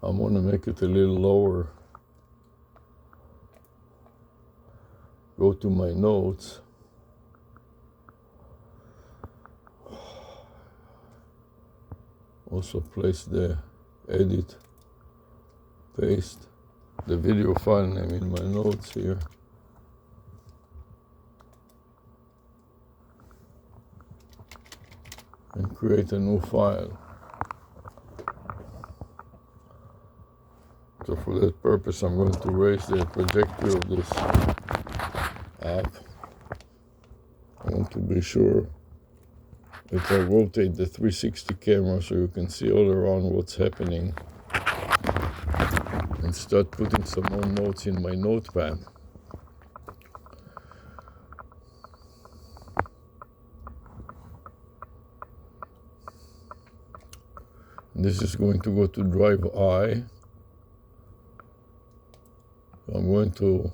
I'm going to make it a little lower. Go to my notes. Also place the edit, paste the video file name in my notes here. And create a new file. So for that purpose, I'm going to raise the trajectory of this app. I want to be sure that I rotate the 360 camera so you can see all around what's happening, and start putting some more notes in my notepad. This is going to go to drive I. I'm going to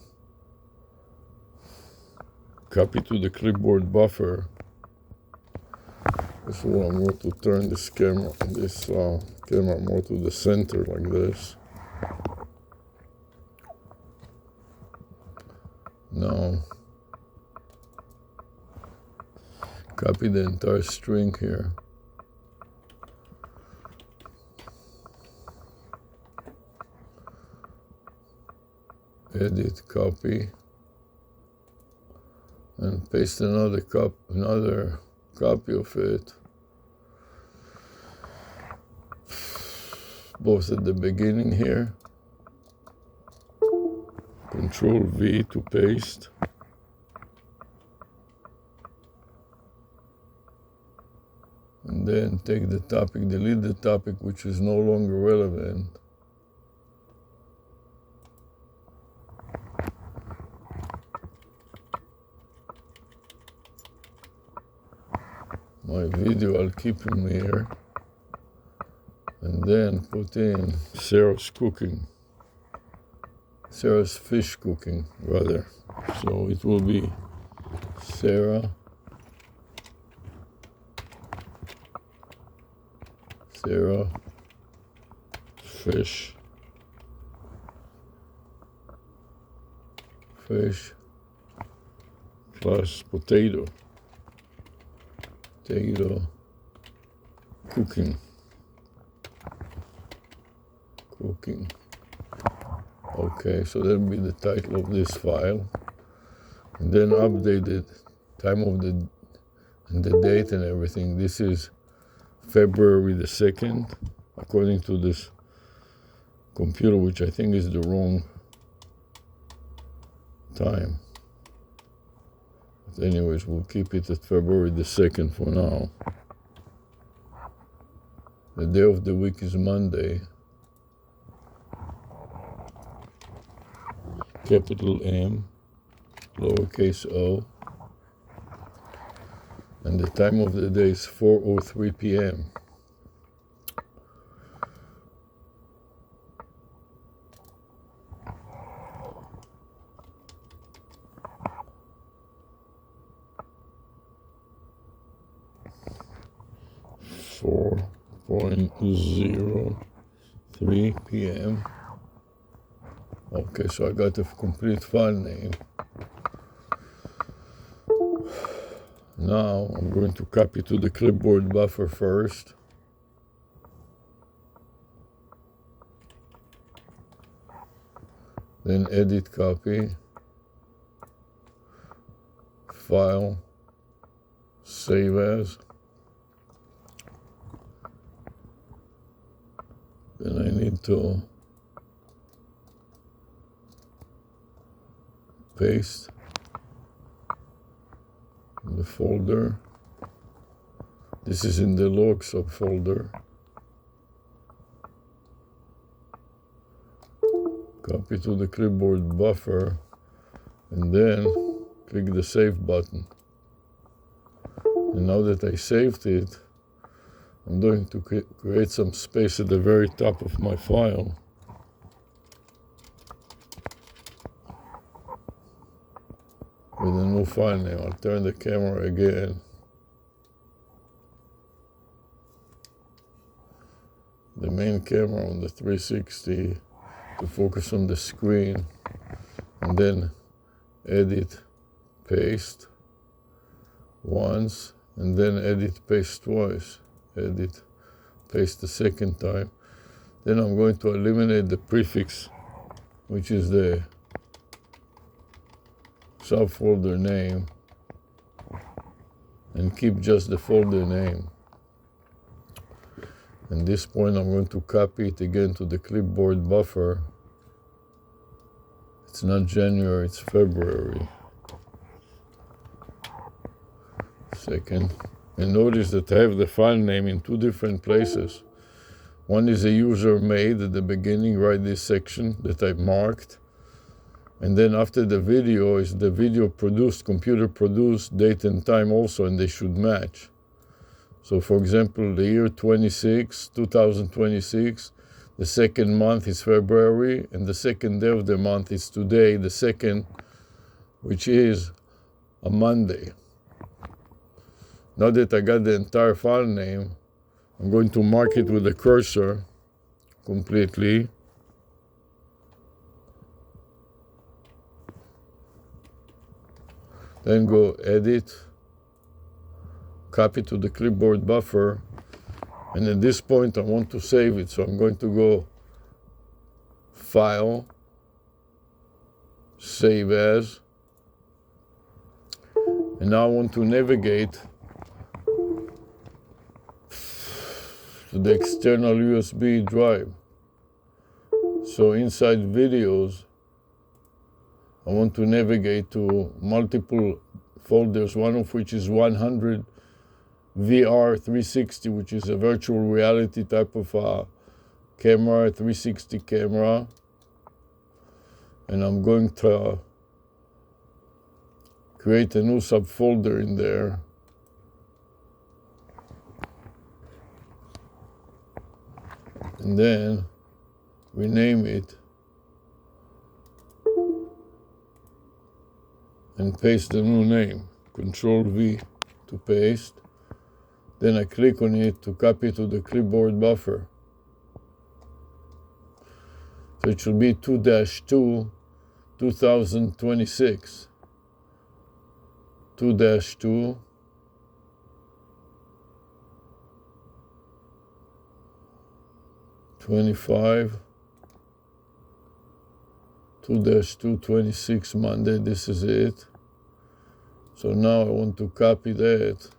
copy to the clipboard buffer. So I'm going to turn this camera more to the center like this. Now, copy the entire string here. Edit, copy, and paste another copy of it, both at the beginning here. Control V to paste. And then take the topic, delete the topic which is no longer relevant. My video, I'll keep him here. And then put in Sarah's fish cooking, rather. So it will be Sarah fish plus potato cooking. Okay, so that'll be the title of this file. And then update it, time of the and the date and everything. This is February the 2nd, according to this computer, which I think is the wrong time. But anyways, we'll keep it at February the 2nd for now. The day of the week is Monday. Capital M, lowercase o. And the time of the day is 4:03 p.m. p.m. Okay, so I got the complete file name. Now I'm going to copy to the clipboard buffer first. Then edit, copy, file, save as. Then I need to paste the folder. This is in the log subfolder. Copy to the clipboard buffer, and then click the save button. And now that I saved it, I'm going to create some space at the very top of my file. With a new file name. I'll turn the camera again. The main camera on the 360 to focus on the screen, and then edit, paste once, and then edit, paste twice. Edit, paste the second time. Then I'm going to eliminate the prefix, which is the subfolder name, and keep just the folder name. At this point, I'm going to copy it again to the clipboard buffer. It's not January, it's February 2nd. And notice that I have the file name in two different places. One is a user made at the beginning, right, this section that I marked. And then after the video is the video produced, computer produced, date and time also, and they should match. So for example, the year 2026, the second month is February, and the second day of the month is today, the second, which is a Monday. Now that I got the entire file name, I'm going to mark it with a cursor completely. Then go edit, copy to the clipboard buffer, and at this point I want to save it, so I'm going to go File, Save As, and now I want to navigate to the external USB drive. So inside videos, I want to navigate to multiple folders, one of which is 100 VR 360, which is a virtual reality type of camera, 360 camera. And I'm going to create a new subfolder in there. And then rename it and paste the new name. Control V to paste. Then I click on it to copy to the clipboard buffer. So it should be 2-2 2026. 2-2 25 2-2 26 Monday. This is it. So now I want to copy that.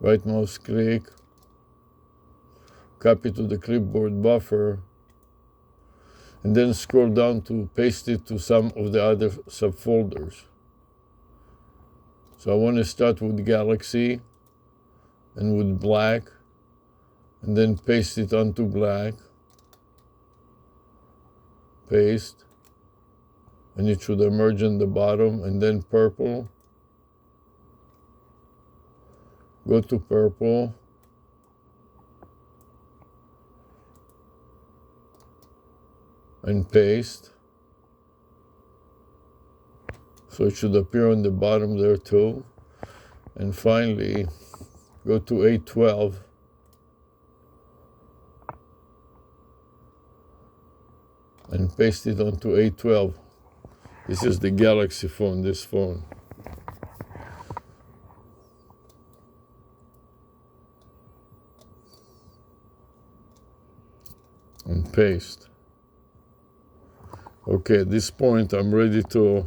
Right mouse click, copy to the clipboard buffer, and then scroll down to paste it to some of the other subfolders. So I want to start with Galaxy and with black, and then paste it onto black, paste, and it should emerge on the bottom, and then purple, go to purple, and paste. So it should appear on the bottom there too. And finally, go to A12, and paste it onto A12. This is the Galaxy phone, this phone. And paste. Okay, at this point I'm ready to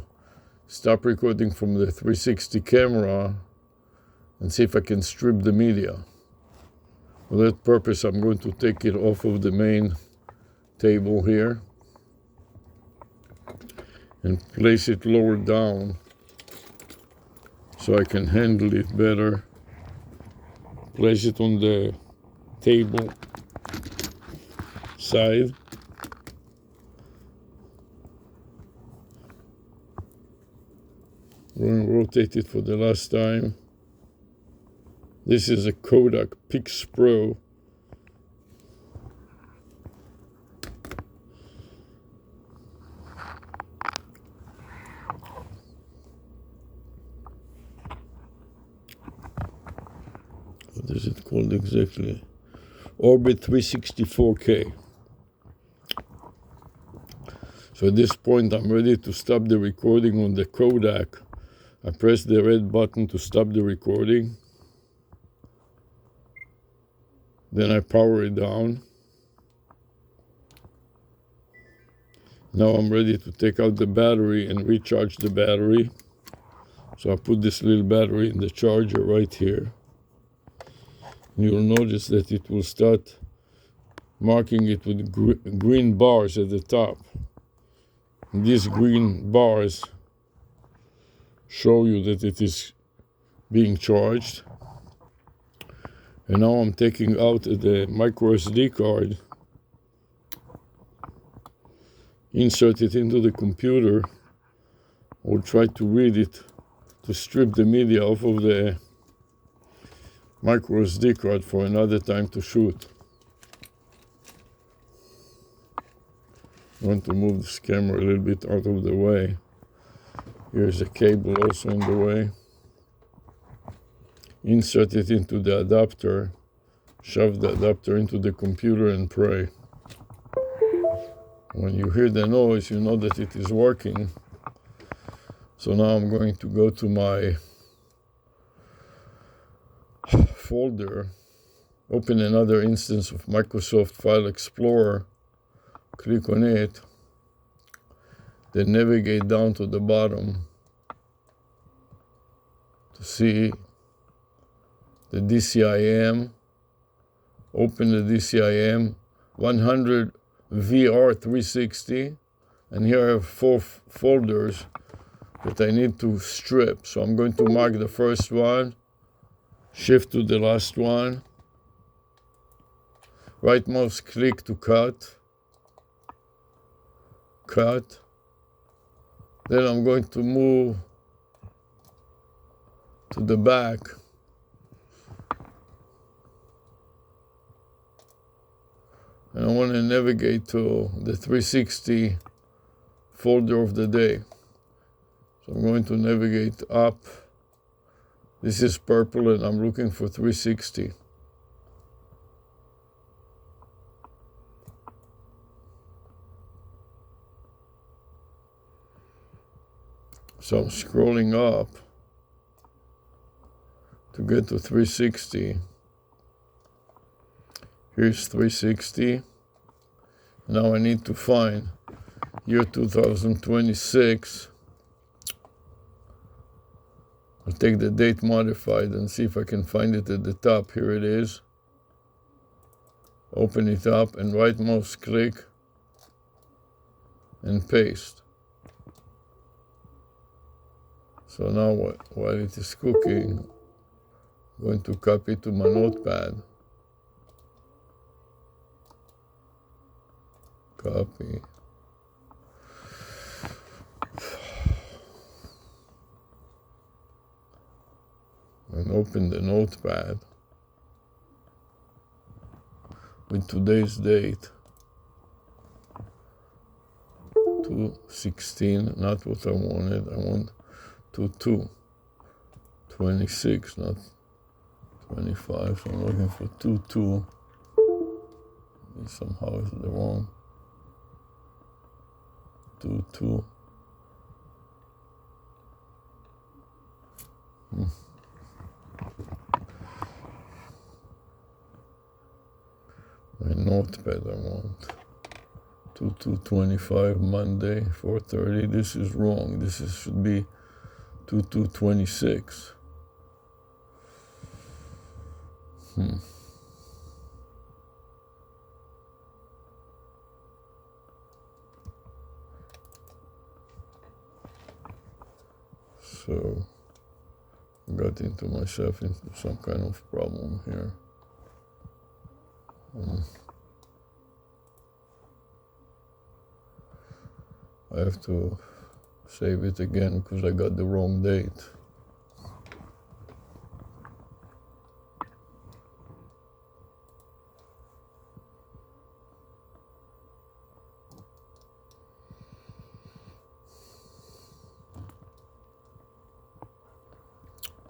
stop recording from the 360 camera and see if I can strip the media. For that purpose, I'm going to take it off of the main table here and place it lower down so I can handle it better. Place it on the table side. We'll rotate it for the last time. This is a Kodak Pix Pro. What is it called exactly? Orbit 364K. So at this point, I'm ready to stop the recording on the Kodak. I press the red button to stop the recording. Then I power it down. Now I'm ready to take out the battery and recharge the battery. So I put this little battery in the charger right here. You'll notice that it will start marking it with green bars at the top. And these green bars show you that it is being charged. And now I'm taking out the micro SD card, insert it into the computer, or try to read it to strip the media off of the micro SD card for another time to shoot. I want to move this camera a little bit out of the way. Here's a cable also in the way. Insert it into the adapter, shove the adapter into the computer and pray. When you hear the noise, you know that it is working. So now I'm going to go to my folder, open another instance of Microsoft File Explorer, click on it, then navigate down to the bottom to see the DCIM, open the DCIM, 100 VR360, and here I have 4 folders that I need to strip. So I'm going to mark the first one, shift to the last one, right mouse click to cut, then I'm going to move to the back, and I want to navigate to the 360 folder of the day. So I'm going to navigate up. This is purple and I'm looking for 360. So I'm scrolling up to get to 360. Here's 360. Now I need to find year 2026. I'll take the date modified and see if I can find it at the top. Here it is. Open it up and right mouse click and paste. So now while it is cooking, I'm going to copy to my notepad. Copy. And open the notepad with today's date. 2/16, not what I wanted. I want 2/2/26, not 25. So I'm looking for 2/2. Somehow is the wrong 2/2. My notepad I want. 2/2/25, Monday, 4:30. This is wrong. Should be 2/2/26. So I got into myself into some kind of problem here. I have to save it again because I got the wrong date.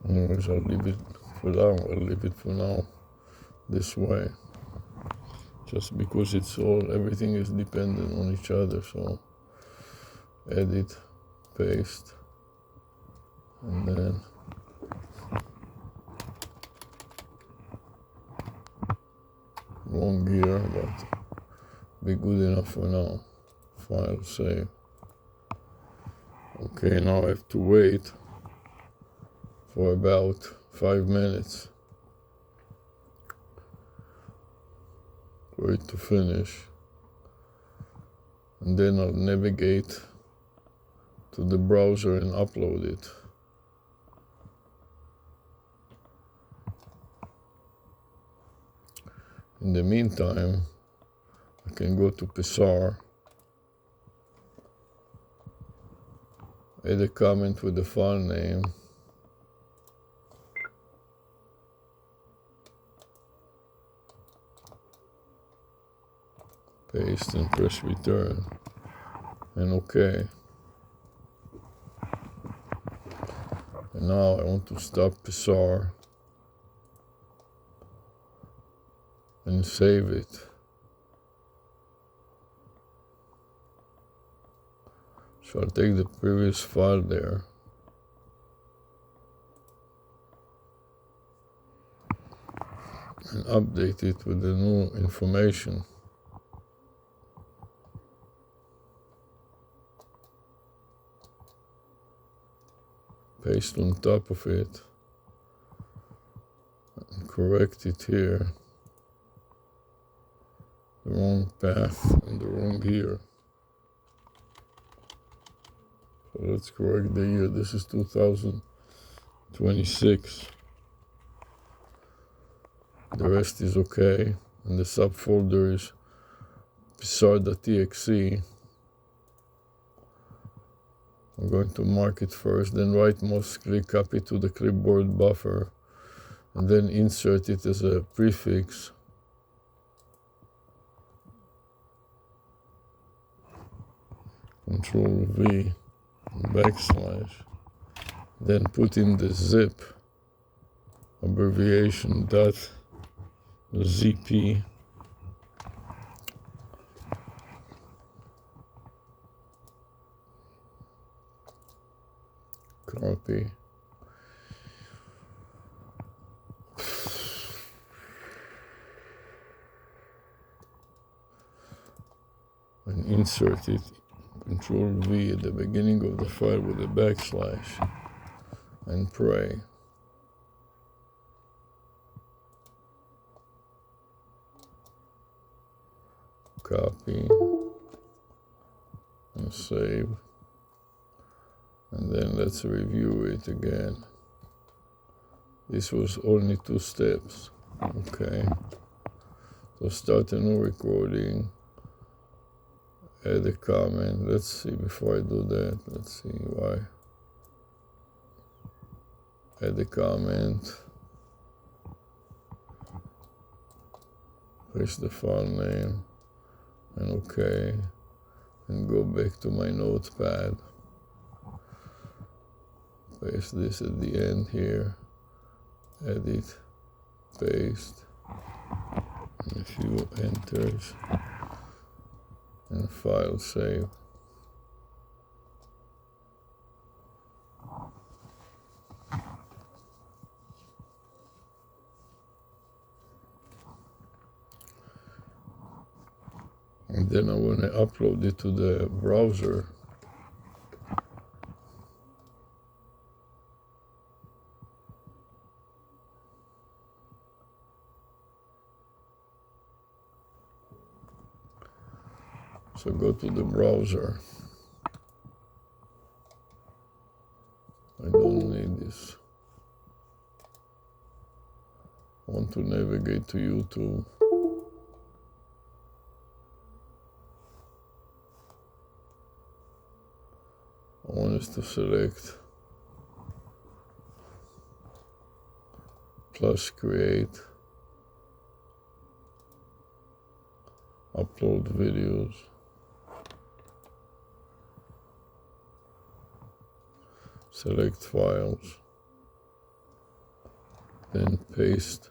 Anyways, I'll leave it for now this way. Just because everything is dependent on each other, so edit, paste, and then wrong gear, but be good enough for now. File, save. Okay, now I have to wait for about 5 minutes for it to finish, and then I'll navigate to the browser and upload it. In the meantime, I can go to Pixar, add a comment with the file name, paste and press return, and OK. And now I want to stop Pixar and save it. So I'll take the previous file there and update it with the new information. Paste on top of it and correct it here. The wrong path and the wrong year. So let's correct the year. This is 2026. The rest is OK. And the subfolder is pixar.exe. I'm going to mark it first, then right mouse click, copy to the clipboard buffer, and then insert it as a prefix. Control V, backslash, then put in the zip abbreviation .zp. Copy. And insert it, Control V at the beginning of the file with a backslash, and pray. Copy and save. And then let's review it again. This was only 2 steps. Okay. So start a new recording. Add a comment. Let's see, before I do that, let's see why. Add a comment. Paste the file name. And OK. And go back to my notepad. Paste this at the end here, edit, paste, and a few enters, and file save. And then I want to upload it to the browser. So go to the browser. I don't need this. I want to navigate to YouTube. I want us to select plus create, upload videos. Select files, then paste.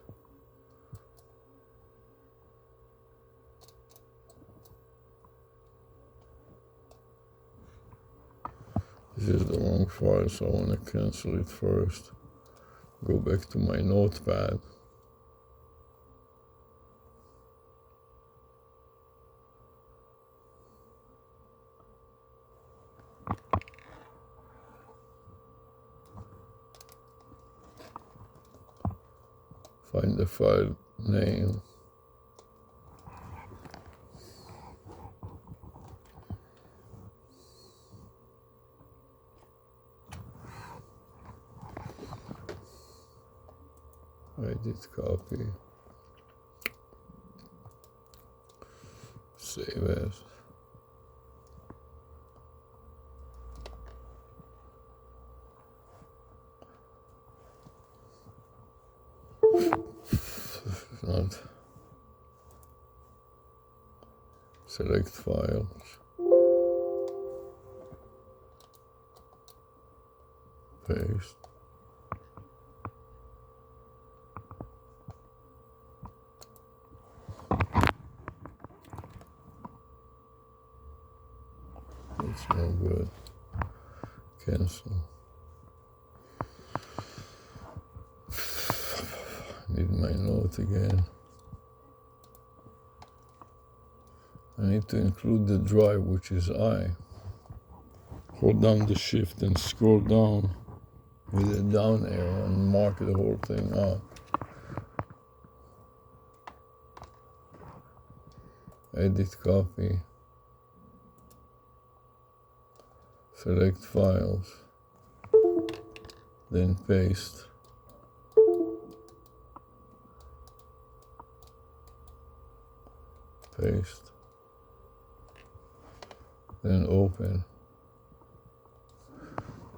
This is the wrong file, so I want to cancel it first. Go back to my notepad. Find the file name. Edit, copy, save as. Not select files, paste, that's no good, cancel. Need my note again. I need to include the drive, which is I. Hold down the shift and scroll down with a down arrow and mark the whole thing out. Edit copy. Select files. Then paste. Paste. Then open.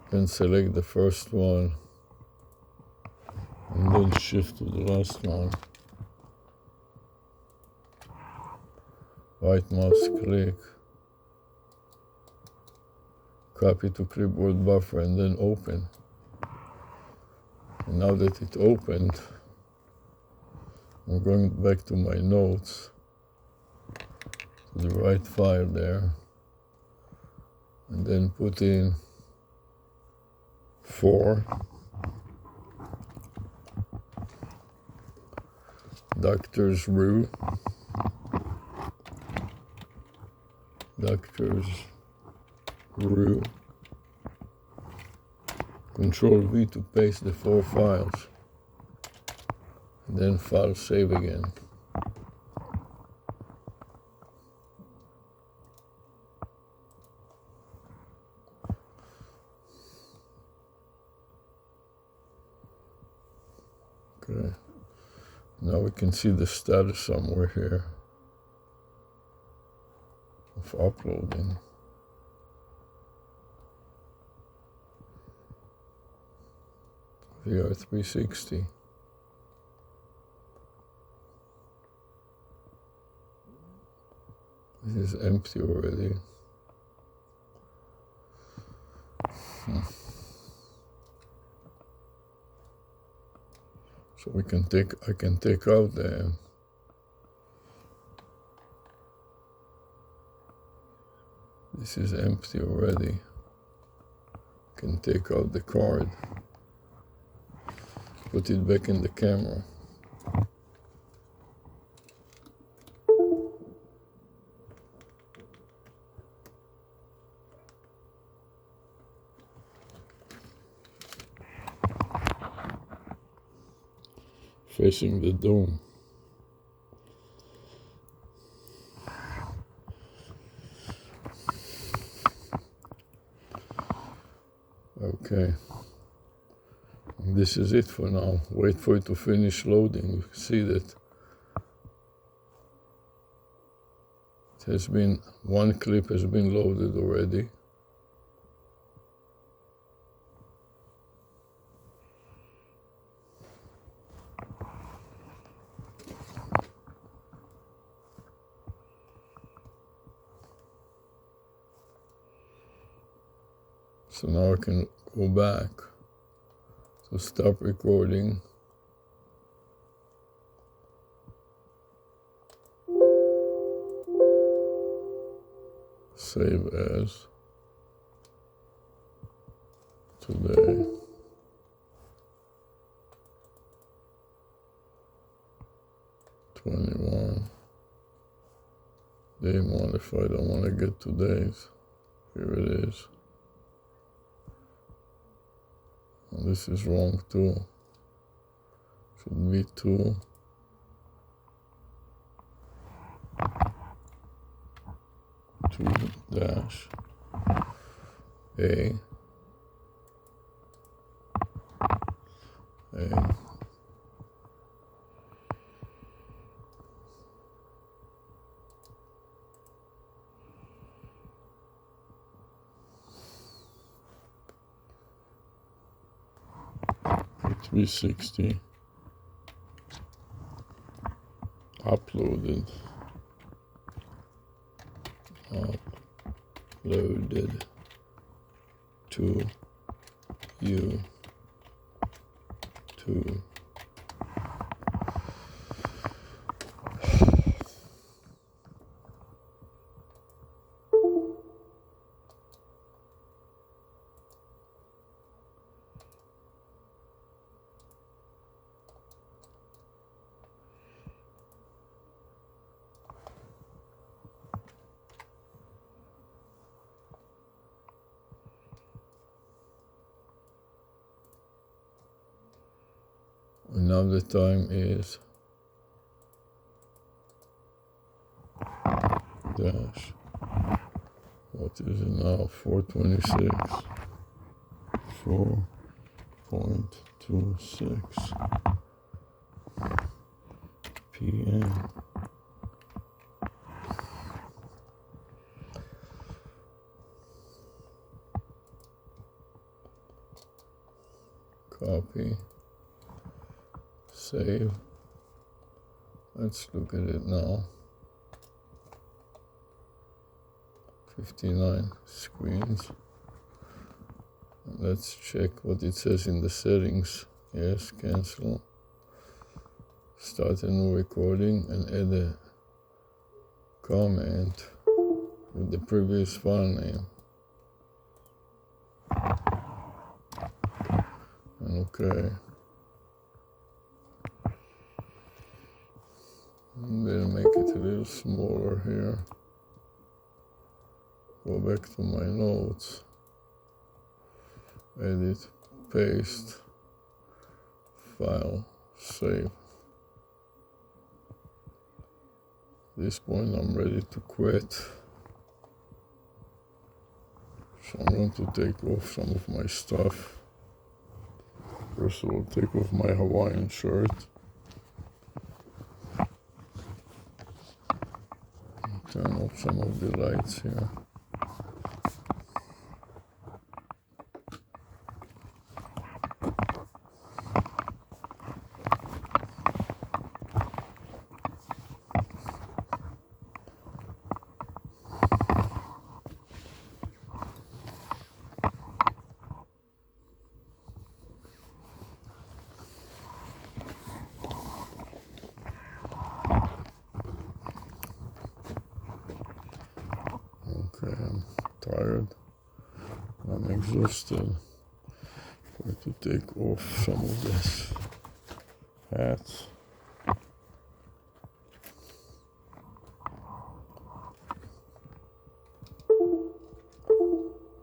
Then select the first one. And then shift to the last one. Right mouse click. Copy to clipboard buffer and then open. And now that it opened, I'm going back to my notes, to the right file there, and then put in 4, doctor's roux, Control V to paste the 4 files, and then file save again. Okay, now we can see the status somewhere here of uploading. VR 360. This is empty already. So I can take out the this is empty already. Can take out the card. Put it back in the camera. Facing the dome. Okay. This is it for now. Wait for it to finish loading. You see that it has been, one clip has been loaded already. So now I can go back. So stop recording. Save as today. Day modified. I want to get today's. Here it is. And this is wrong too. Should be 2. Dash A 360 uploaded. uploaded to you to and now the time is dash. What is it now? 4:26. 4:26 p.m. Copy. Save. Let's look at it now. 59 screens. Let's check what it says in the settings. Yes, cancel. Start a new recording and add a comment with the previous file name. Okay. I'm gonna make it a little smaller here. Go back to my notes. Edit, paste, file, save. At this point I'm ready to quit. So I'm going to take off some of my stuff. First of all, take off my Hawaiian shirt. Turn off some of the lights here. Okay, I'm tired. I'm exhausted. I'm going to take off some of this hats.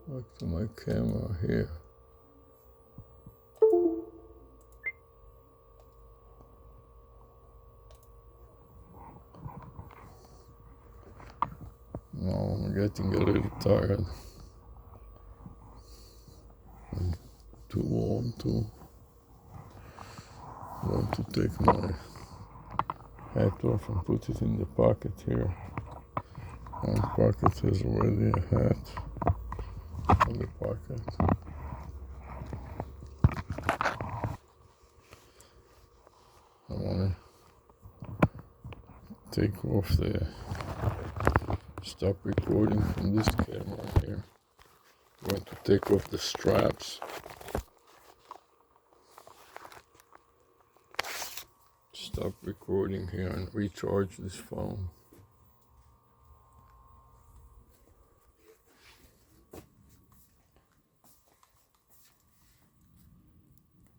Back to my camera here. Now I'm getting a little tired. I'm too warm too. I'm going to take my hat off and put it in the pocket here. One pocket has already a hat in the pocket. I want to take off the stop recording from this camera here. I'm going to take off the straps. Stop recording here and recharge this phone.